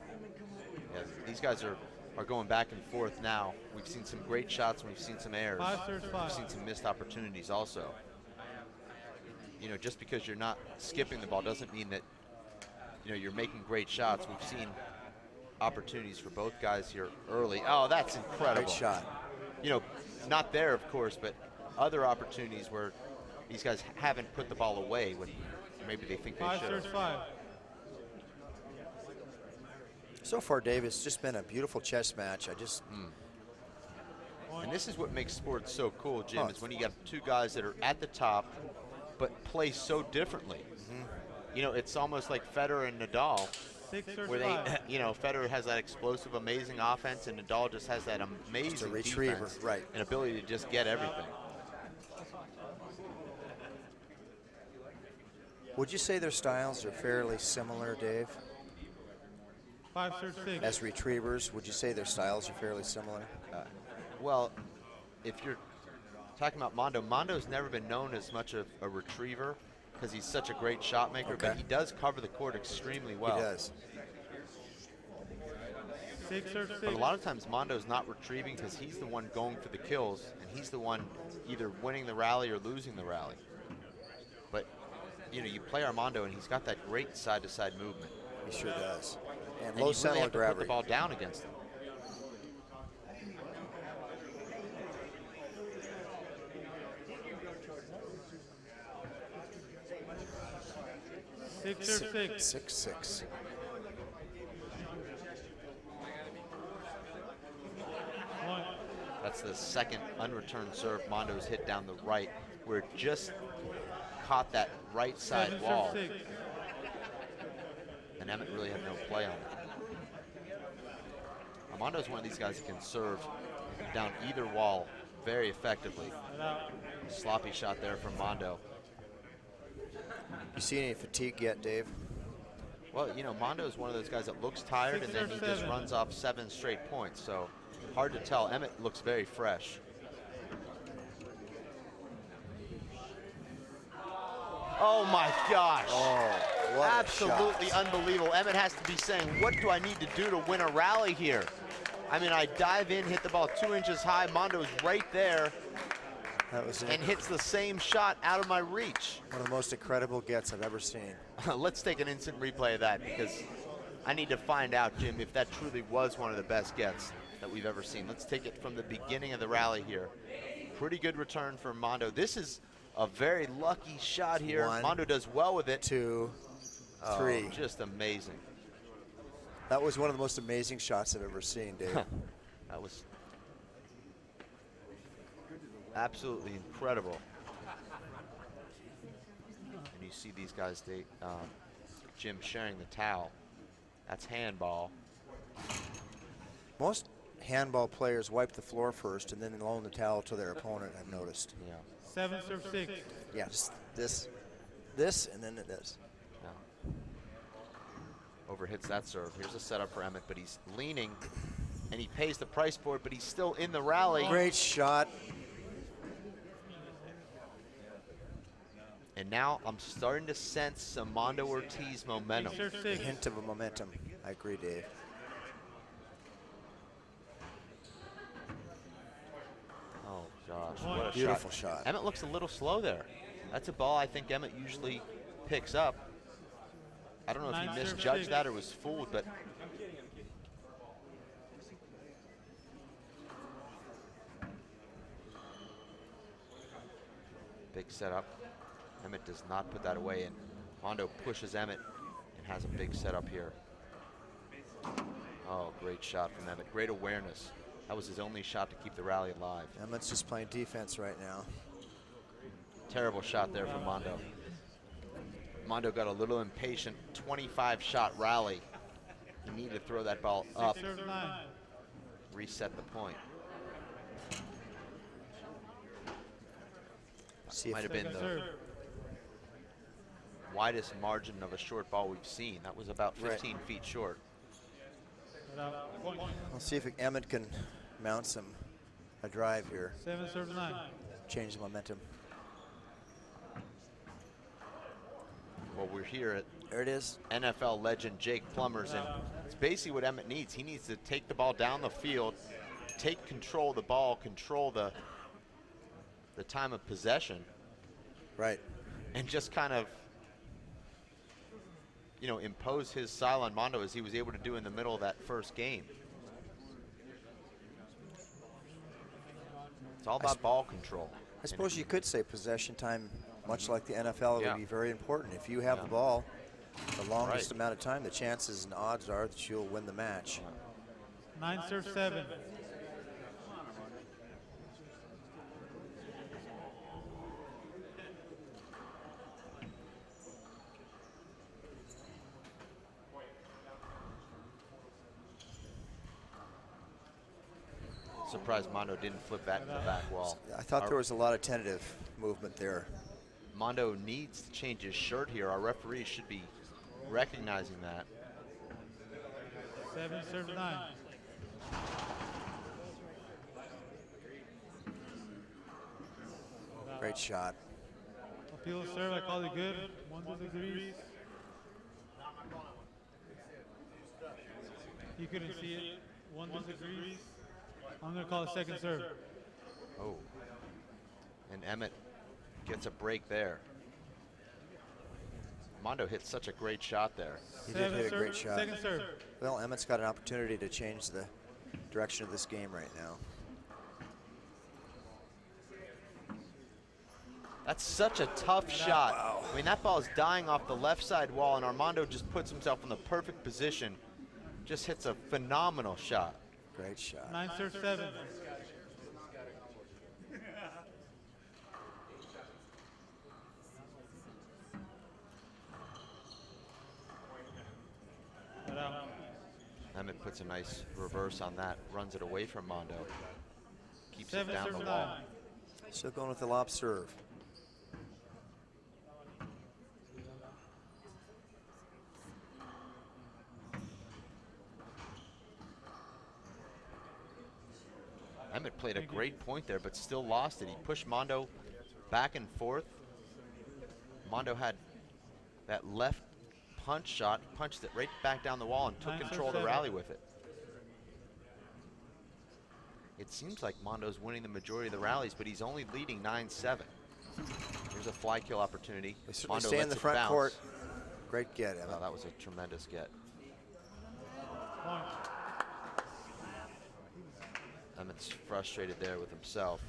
Yeah, these guys are going back and forth now. We've seen some great shots and we've seen some errors. We've seen some missed opportunities also. You know, just because you're not skipping the ball doesn't mean that, you know, you're making great shots. We've seen opportunities for both guys here early. Oh, that's incredible. Great shot. You know, not there, of course, but other opportunities where these guys haven't put the ball away when maybe they think they should. So far, Dave, it's just been a beautiful chess match. And this is what makes sports so cool, Jim, is when you got two guys that are at the top but play so differently. You know, it's almost like Federer and Nadal, where they, you know, Federer has that explosive, amazing offense, and Nadal just has that amazing defense, right, and ability to just get everything. Would you say their styles are fairly similar, Dave? 5 serve 6. As retrievers, would you say their styles are fairly similar? Well, if you're talking about Mondo, Mondo's never been known as much of a retriever because he's such a great shot maker, but he does cover the court extremely well. He does. 6 serve 6. But a lot of times Mondo's not retrieving because he's the one going for the kills, and he's the one either winning the rally or losing the rally. But, you know, you play Armando, and he's got that great side-to-side movement. He sure does. And you low really center have to put gravity. the ball down against him. Six serve 6. 6-6. That's the second unreturned serve Mondo's hit down the right, where it just caught that right side 7 wall. serve 6. And Emmett really had no play on it. Armando's one of these guys that can serve down either wall very effectively. Sloppy shot there from Mondo. You see any fatigue yet, Dave? Well, you know, Mondo is one of those guys that looks tired and then he just runs off 7 straight points. So hard to tell. Emmett looks very fresh. Oh my gosh. Oh, what absolutely a shot. unbelievable. Emmett has to be saying, what do I need to do to win a rally here? I mean, I dive in, hit the ball 2 inches high. Mondo's right there. That was and hits the same shot out of my reach. One of the most incredible gets I've ever seen. Let's take an instant replay of that because I need to find out, Jim, if that truly was one of the best gets that we've ever seen. Let's take it from the beginning of the rally here. Pretty good return for Mondo. This is a very lucky shot here. 1, Mondo does well with it. 2, 3. Just amazing. That was one of the most amazing shots I've ever seen, Dave. That was absolutely incredible. And you see these guys, Jim sharing the towel. That's handball. Most handball players wipe the floor first and then loan the towel to their opponent, I've noticed. Yeah. 7 serve 6. Yeah, just this, and then this. Yeah. Overhits that serve. Here's a setup for Emmett, but he's leaning, and he pays the price for it, but he's still in the rally. Great shot. And now I'm starting to sense some Mondo Ortiz momentum. A hint of a momentum. I agree, Dave. Oh, gosh. What a beautiful shot. Emmett looks a little slow there. That's a ball I think Emmett usually picks up. I don't know if he misjudged that or was fooled, but big setup. Emmett does not put that away, and Mondo pushes Emmett and has a big setup here. Oh, great shot from Emmett. Great awareness. That was his only shot to keep the rally alive. Emmett's just playing defense right now. Terrible shot there from Mondo. Mondo got a little impatient. 25-shot rally. He needed to throw that ball up. Reset the point. Might have been the widest margin of a short ball we've seen. That was about 15 feet short. We'll see if Emmett can mount a drive here. 7 serve 9. Change the momentum. Well, we're here at there it is. NFL legend Jake Plummer's, and it's basically what Emmett needs. He needs to take the ball down the field, take control of the ball, control the time of possession. Right. And just kind of, you know, impose his style on Mondo as he was able to do in the middle of that first game. It's all about ball control. I suppose you could say possession time, much like the NFL, would be very important. If you have the ball the longest amount of time, the chances and odds are that you'll win the match. 9 serve 7. Surprised Mondo didn't flip that in the back wall. I thought there was a lot of tentative movement there. Mondo needs to change his shirt here. Our referee should be recognizing that. 7 serve 9. Great shot. Appeal serve, I call it good. 1 degrees. You couldn't see it. 1 degrees. I'm going to call a second serve. Oh. And Emmett gets a break there. Mondo hit such a great shot there. He did hit a great shot. Second serve. Well, Emmett's got an opportunity to change the direction of this game right now. That's such a tough shot. Wow. I mean, that ball is dying off the left side wall, and Armando just puts himself in the perfect position. Just hits a phenomenal shot. Great shot. 9 serve 7. Emmett puts a nice reverse on that, runs it away from Mondo, keeps it 7 down serve the wall. 9. Still going with the lob serve. Emmett played a great point there, but still lost it. He pushed Mondo back and forth. Mondo had that left punch shot, punched it right back down the wall and took control of the rally with it. It seems like Mondo's winning the majority of the rallies, but he's only leading 9-7. Here's a fly kill opportunity. They stay in the front court. Great get, Emmett. Oh, that was a tremendous get. Emmett's frustrated there with himself.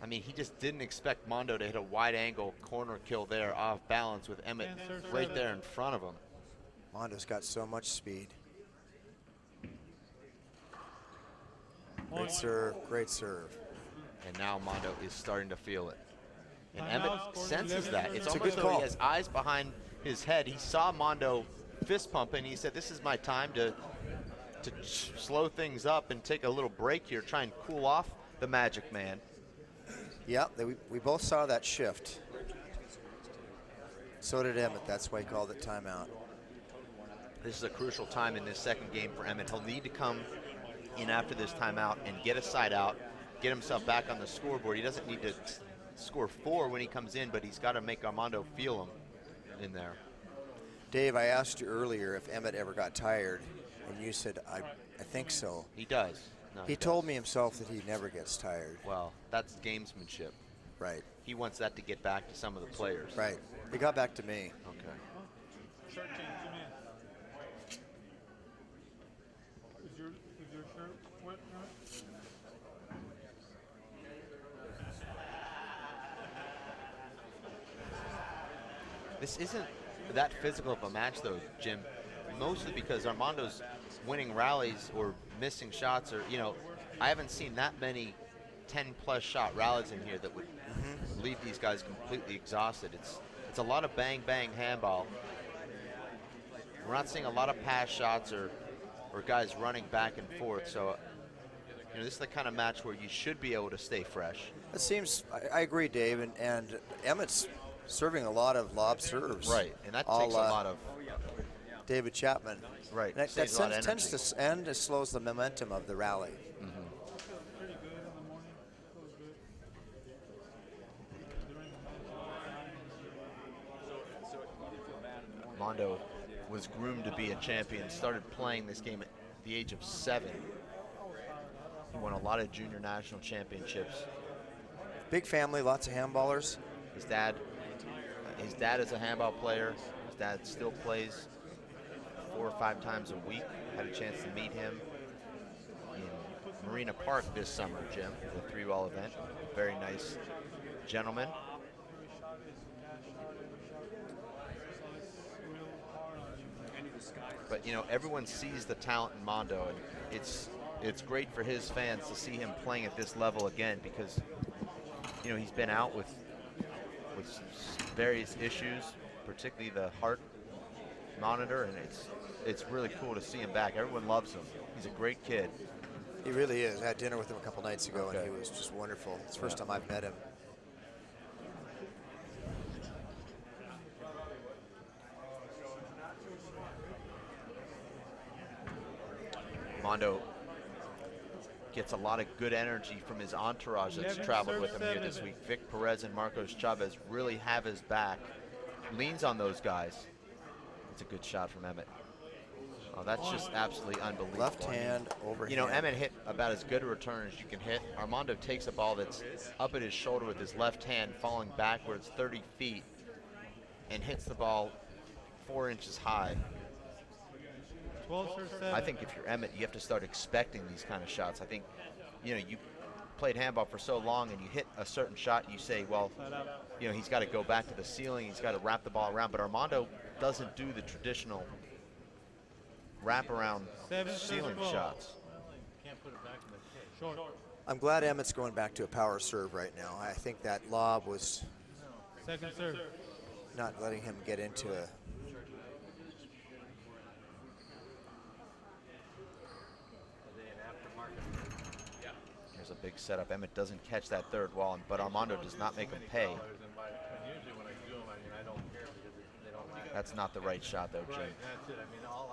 I mean, he just didn't expect Mondo to hit a wide angle corner kill there off balance with Emmett right there in front of him. Mondo's got so much speed. Great serve, great serve. And now Mondo is starting to feel it. And Emmett senses that. It's a almost good though call. he has eyes behind his head. He saw Mondo fist pump and he said, this is my time to slow things up and take a little break here, try and cool off the Magic Man. Yeah, we both saw that shift. So did Emmett. That's why he called it timeout. This is a crucial time in this second game for Emmett. He'll need to come in after this timeout and get a side out, get himself back on the scoreboard. He doesn't need to score 4 when he comes in, but he's got to make Armando feel him in there. Dave, I asked you earlier if Emmett ever got tired, and you said, I think so. He does. No, he told me himself that he never gets tired. Well, that's gamesmanship. Right. He wants that to get back to some of the players. Right. He got back to me. Okay. Shirt change, come in. Is your shirt wet? This isn't that physical of a match, though, Jim. Mostly because Armando's winning rallies or missing shots, or I haven't seen that many 10-plus shot rallies in here that would leave these guys completely exhausted. It's a lot of bang handball. We're not seeing a lot of pass shots or guys running back and forth. So this is the kind of match where you should be able to stay fresh. It seems, I agree, Dave, and Emmett's serving a lot of lob serves. Right, and that takes a lot of David Chapman. Right. That tends to end and slows the momentum of the rally. Mondo was groomed to be a champion, started playing this game at the age of 7. He won a lot of junior national championships. Big family, lots of handballers. His dad is a handball player. His dad still plays 4 or 5 times a week. Had a chance to meet him in Marina Park this summer, Jim, the 3-ball event. Very nice gentleman. But everyone sees the talent in Mondo, and it's great for his fans to see him playing at this level again, because he's been out with various issues, particularly the heart monitor, and it's really cool to see him back. Everyone loves him. He's a great kid. He really is. I had dinner with him a couple nights ago, Okay. and he was just wonderful. It's the first time I've met him. Mondo gets a lot of good energy from his entourage that's 11, traveled serve with him here this 7. week. Vic Perez and Marcos Chavez really have his back. Leans on those guys. It's a good shot from Emmett. Oh, that's just absolutely unbelievable. Left hand, overhand. You know, Emmett hit about as good a return as you can hit. Armando takes a ball that's up at his shoulder with his left hand, falling backwards 30 feet, and hits the ball 4 inches high. 12, serve 7. I think if you're Emmett, you have to start expecting these kind of shots. I think, you know, you played handball for so long and you hit a certain shot, you say, well, you know, he's got to go back to the ceiling, he's got to wrap the ball around. But Armando doesn't do the traditional wraparound ceiling shots. Short. I'm glad Emmett's going back to a power serve right now. I think that lob was Second serve. not letting him get into a. Here's a big setup. Emmett doesn't catch that third wall, but Armando does not make him pay. That's not the right shot, though, Jim.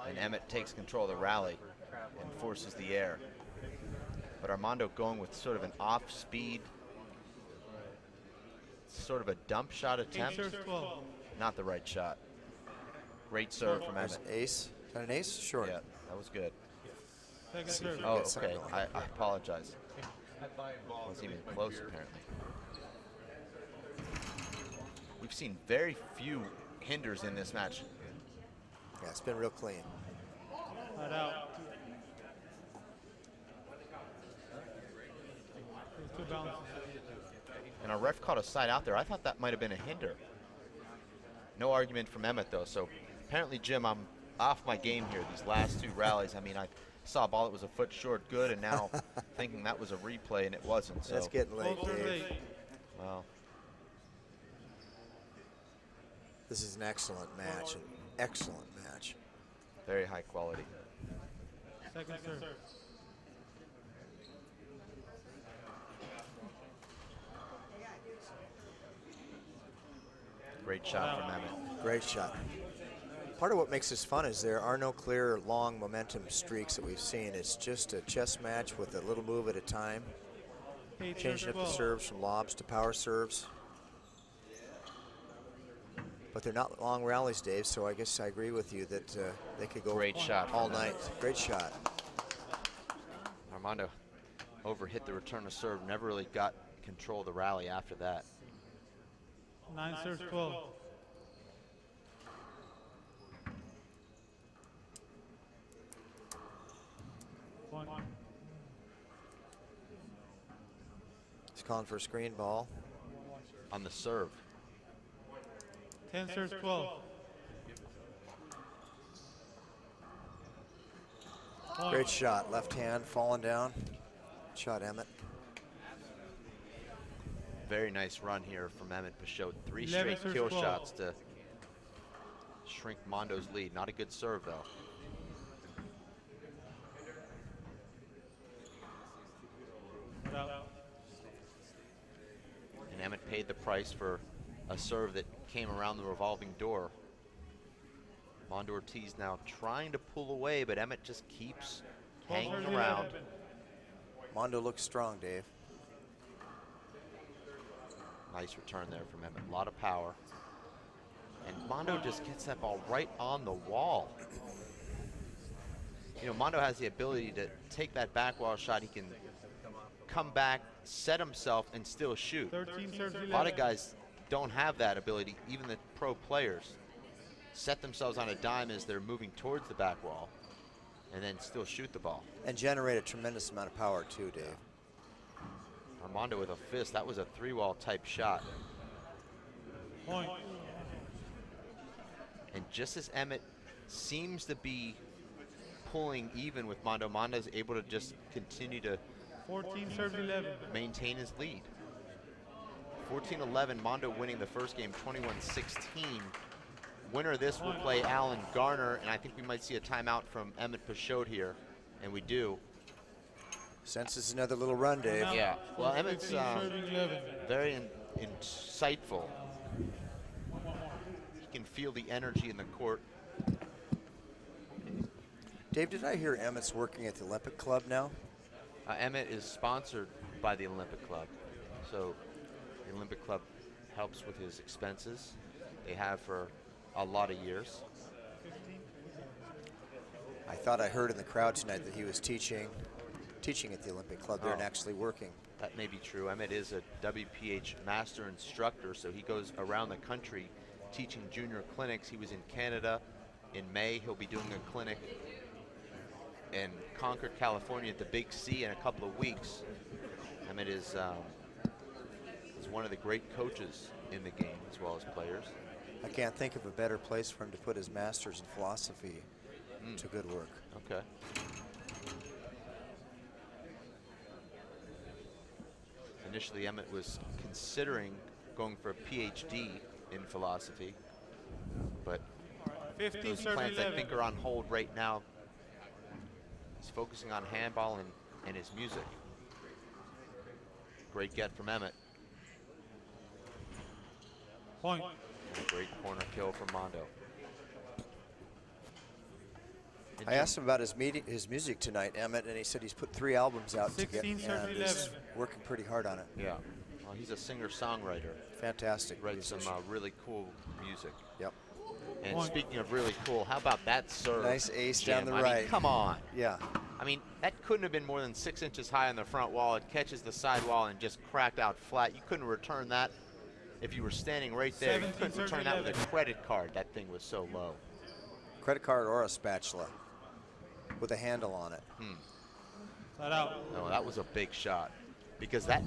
And Emmett takes control of the rally and forces the air. But Armando going with sort of an off-speed, sort of a dump shot attempt. 8, serve 12. Not the right shot. Great serve from There's Emmett. an ace. Is that an ace? Short. Yeah, that was good. Second See if serve. we Oh, get something okay. going. I apologize. Wasn't even close, apparently. We've seen very few hinders in this match. Yeah, it's been real clean. Right out. There's 2 bounces. And our ref caught a side out there. I thought that might have been a hinder. No argument from Emmett, though. So apparently, Jim, I'm off my game here these last 2 rallies. I mean, I saw a ball that was a foot short good, and now thinking that was a replay, and it wasn't. So That's getting late, 12, serve Dave. 8. well, This is an excellent match. An excellent match. very high quality. Second serve. Great shot from Emmett. Great shot. Part of what makes this fun is there are no clear, long momentum streaks that we've seen. It's just a chess match with a little move at a time. 8, Changing serve up the 12. serves from lobs to power serves. But they're not long rallies, Dave, so I guess I agree with you that they could go Great shot all from night. Emmett. Great shot. Armando overhit the return of serve, never really got control of the rally after that. 9, serve 12. Point. He's calling for a screen ball. On the serve. 10, serve 12. Point. Great shot. Left hand falling down. Shot Emmett. Very nice run here from Emmett Pishot. 3 11 straight serves kill 12. shots to shrink Mondo's lead. Not a good serve, though. Right out. And Emmett paid the price for a serve that came around the revolving door. Mondo Ortiz now trying to pull away, but Emmett just keeps 12, hanging serve around. 11. Mondo looks strong, Dave. Nice return there from Emmett. A lot of power. And Mondo just gets that ball right on the wall. You know, Mondo has the ability to take that back wall shot. He can come back, set himself, and still shoot. 13, serve 11. A lot of guys don't have that ability, even the pro players. Set themselves on a dime as they're moving towards the back wall and then still shoot the ball. And generate a tremendous amount of power, too, Dave. Armando with a fist. That was a 3-wall type shot. Point. And just as Emmett seems to be pulling even with Mondo, Mondo's able to just continue to 14, serve 11. maintain his lead. 14-11, Mondo winning the first game 21-16. Winner of this will play Alan Garner, and I think we might see a timeout from Emmett Pishot here, and we do. Senses another little run, Dave. Yeah. Well, Emmett's 15 serving 11. very insightful. He can feel the energy in the court. Dave, did I hear Emmett's working at the Olympic Club now? Emmett is sponsored by the Olympic Club. So the Olympic Club helps with his expenses. They have for a lot of years. I thought I heard in the crowd tonight that he was teaching at the Olympic Club there and actually working. That may be true. Emmett is a WPH master instructor, so he goes around the country teaching junior clinics. He was in Canada. In May, he'll be doing a clinic in Concord, California at the Big C in a couple of weeks. Emmett is one of the great coaches in the game as well as players. I can't think of a better place for him to put his master's in philosophy to good work. Okay. Initially, Emmett was considering going for a PhD in philosophy, but 15, those serve plans 11. I think are on hold right now. He's focusing on handball and his music. Great get from Emmett. Point. And a great corner kill from Mondo. And I asked him about his music tonight, Emmett, and he said he's put 3 albums out 16, together serve and 11. is working pretty hard on it. Yeah. Well, he's a singer-songwriter. Fantastic. Writes some musician. really cool music. Yep. And Point. speaking of really cool, how about that serve? Nice ace Jim? down the I right. mean, come on. Yeah. I mean, that couldn't have been more than 6 inches high on the front wall. It catches the side wall and just cracked out flat. You couldn't return that if you were standing right there. You 17, couldn't serve return that with 11. a credit card. That thing was so low. Credit card or a spatula with a handle on it. Side out. No, that was a big shot because that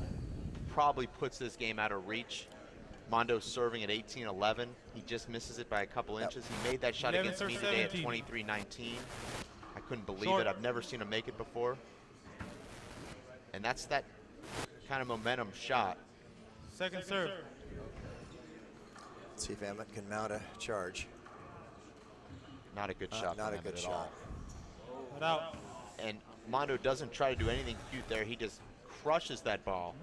probably puts this game out of reach. Mondo's serving at 18-11. He just misses it by a couple inches. He made that shot 11, against serve me today 17. at 23-19. I couldn't believe Short. it. I've never seen him make it before. And that's that kind of momentum shot. Second serve. Let's see if Emmett can mount a charge. Not a good shot. Not from a good Emmett at shot. all. Side out. And Mondo doesn't try to do anything cute there. He just crushes that ball.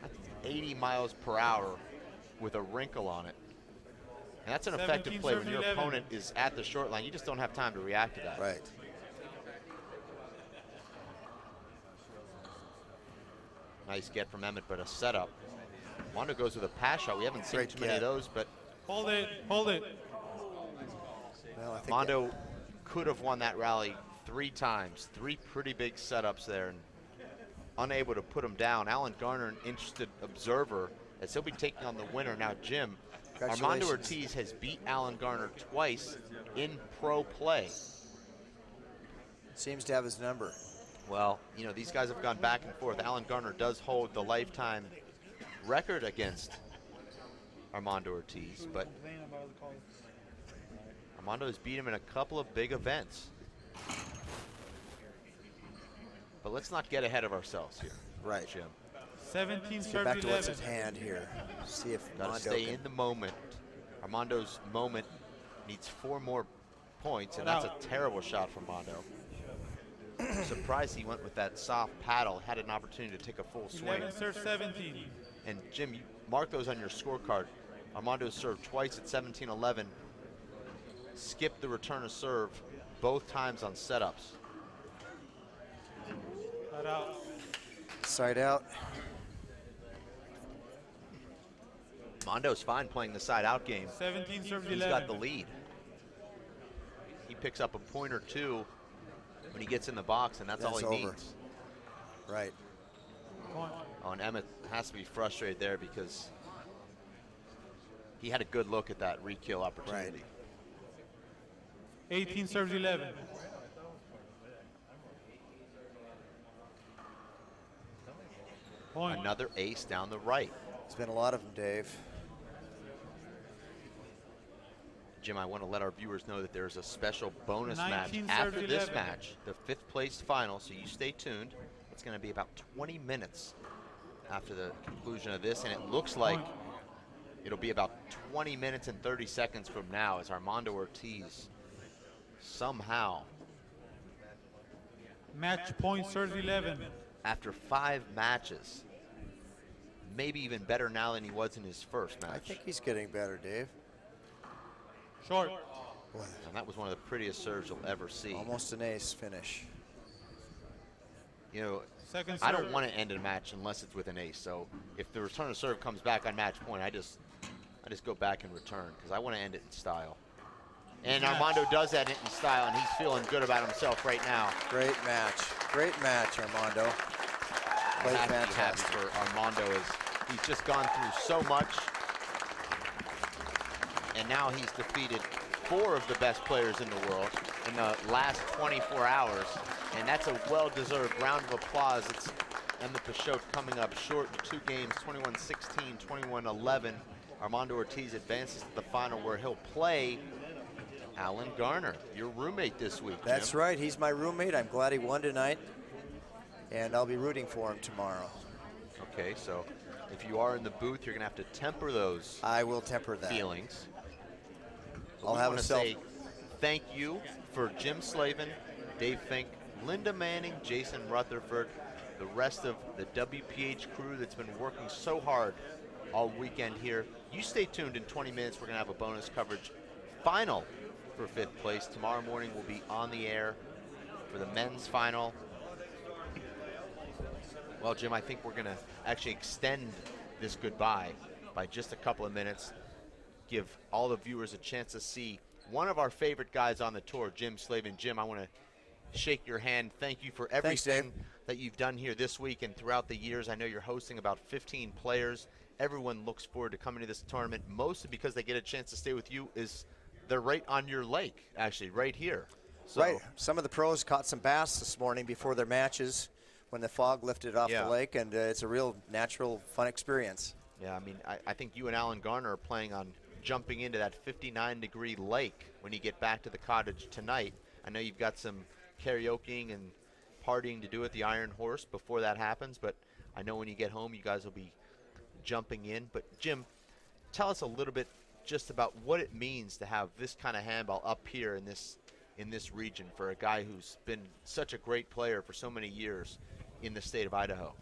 That's 80 miles per hour with a wrinkle on it. And that's an effective 17, play when serve your 11. opponent is at the short line. You just don't have time to react to that. Right. Nice get from Emmett, but a setup. Mondo goes with a pass shot. We haven't seen Great too many of get. those, but Hold it. Hold it. Well, I think Mondo could have won that rally 3 times. 3 pretty big setups there, and unable to put him down. Alan Garner, an interested observer, as he'll be taking on the winner. Now, Jim, Armando Congratulations. Ortiz has beat Alan Garner twice in pro play. seems to have his number. Well, you know, these guys have gone back and forth. Alan Garner does hold the lifetime record against Armando Ortiz, but Armando has beat him in a couple of big events. But let's not get ahead of ourselves here. Right. Jim. 17 Let's get serve back to what's 11. at hand here. See if Got to Mondo stay can. in the moment. Armando's moment needs 4 more points, and that's a terrible shot from Mondo. I'm surprised he went with that soft paddle, had an opportunity to take a full swing. 11 serve 17. And Jim, you mark those on your scorecard. Armando served twice at 17-11. Skipped the return of serve both times on setups. Side out. Side out. Mondo's fine playing the side-out game. 17 serve He's 11. got the lead. He picks up a point or two when he gets in the box, and that's all he over. needs. Right. Point. Oh, and Emmett has to be frustrated there because he had a good look at that re-kill opportunity. 18 serves 11. Point. Another ace down the right. There's been a lot of them, Dave. Jim, I want to let our viewers know that there's a special bonus match 19 after serves this 11. match, the 5th place final, so you stay tuned. It's going to be about 20 minutes after the conclusion of this, and it looks like it'll be about 20 minutes and 30 seconds from now as Armando Ortiz somehow Match point serves 11. After 5 matches, maybe even better now than he was in his first match. I think he's getting better, Dave. Short. And that was one of the prettiest serves you'll ever see. Almost an ace finish. You know, Second I don't serve. want to end a match unless it's with an ace. So if the return of serve comes back on match point, I just go back and return because I want to end it in style. And Armando does that in style, and he's feeling good about himself right now. Great match. Great match, Armando. Played fantastic. Happy for Armando as he's just gone through so much. And now he's defeated 4 of the best players in the world in the last 24 hours. And that's a well-deserved round of applause. It's Emma Pishot coming up short in 2 games, 21-16, 21-11. Armando Ortiz advances to the final where he'll play Alan Garner, your roommate this week. That's Jim. right. He's my roommate. I'm glad he won tonight. And I'll be rooting for him tomorrow. Okay, so if you are in the booth, you're going to have to temper those I will temper that. feelings. I'll have to a say thank you for Jim Slavin, Dave Fink, Linda Manning, Jason Rutherford, the rest of the WPH crew that's been working so hard all weekend here. You stay tuned. In 20 minutes, we're going to have a bonus coverage final for 5th place. Tomorrow morning, we'll be on the air for the men's final. Well, Jim, I think we're going to actually extend this goodbye by just a couple of minutes. Give all the viewers a chance to see one of our favorite guys on the tour, Jim Slavin. Jim, I want to shake your hand. Thank you for everything that you've done here this week and throughout the years. I know you're hosting about 15 players. Everyone looks forward to coming to this tournament, mostly because they get a chance to stay with you. They're right on your lake, actually, right here. So, right. Some of the pros caught some bass this morning before their matches when the fog lifted off the lake, and it's a real natural, fun experience. Yeah, I mean, I think you and Alan Garner are planning on jumping into that 59-degree lake when you get back to the cottage tonight. I know you've got some karaokeing and partying to do at the Iron Horse before that happens, but I know when you get home, you guys will be jumping in. But Jim, tell us a little bit just about what it means to have this kind of handball up here in this region for a guy who's been such a great player for so many years in the state of Idaho.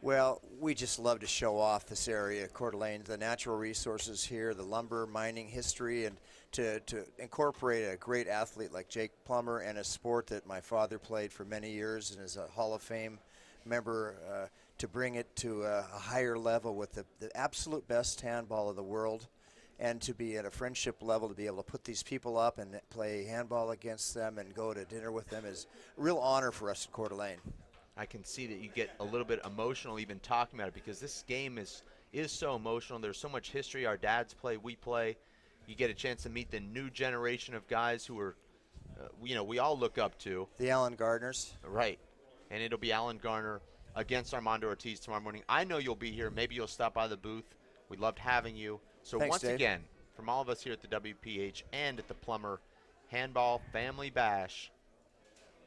Well, we just love to show off this area, Coeur d'Alene, the natural resources here, the lumber, mining history, and to incorporate a great athlete like Jake Plummer and a sport that my father played for many years and is a Hall of Fame member, to bring it to a higher level with the absolute best handball of the world, and to be at a friendship level, to be able to put these people up and play handball against them and go to dinner with them is a real honor for us in Coeur d'Alene. I can see that you get a little bit emotional even talking about it because this game is so emotional. There's so much history. Our dads play, we play. You get a chance to meet the new generation of guys who are, we all look up to. The Alan Gardners. Right. And it'll be Alan Garner against Armando Ortiz tomorrow morning. I know you'll be here. Maybe you'll stop by the booth. We loved having you. So Thanks, once Dave. again, from all of us here at the WPH and at the Plummer Handball Family Bash,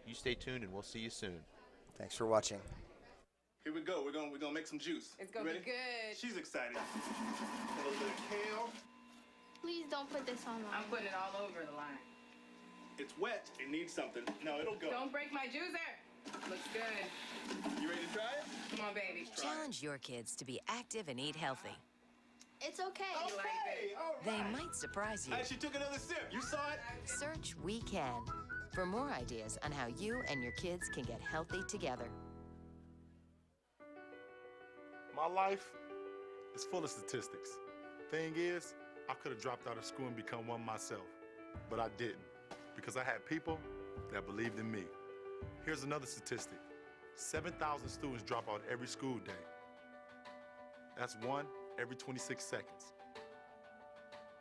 you stay tuned and we'll see you soon. Thanks for watching. Here we go. We're gonna make some juice. It's gonna be good. She's excited. A little bit of kale. Please don't put this on. I'm putting it all over the line. It's wet. It needs something. No, it'll go. Don't break my juicer. Looks good. You ready to try it? Come on, baby. Challenge your kids to be active and eat healthy. It's okay. Okay. All right. They might surprise you. Hey, she took another sip. You saw it? Search We Can for more ideas on how you and your kids can get healthy together. My life is full of statistics. Thing is, I could have dropped out of school and become one myself, but I didn't because I had people that believed in me. Here's another statistic. 7,000 students drop out every school day. That's 1 every 26 seconds.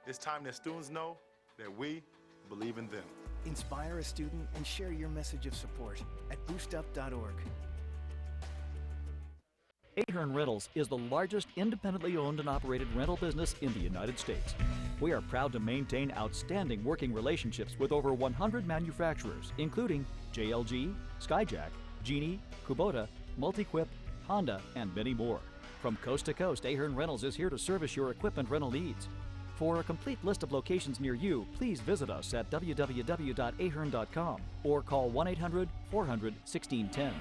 It's time that students know that we believe in them. Inspire a student and share your message of support at boostup.org. Ahern Rentals is the largest independently owned and operated rental business in the United States. We are proud to maintain outstanding working relationships with over 100 manufacturers, including JLG, Skyjack, Genie, Kubota, Multiquip, Honda, and many more. From coast to coast, Ahern Rentals is here to service your equipment rental needs. For a complete list of locations near you, please visit us at www.ahern.com or call 1-800-400-1610.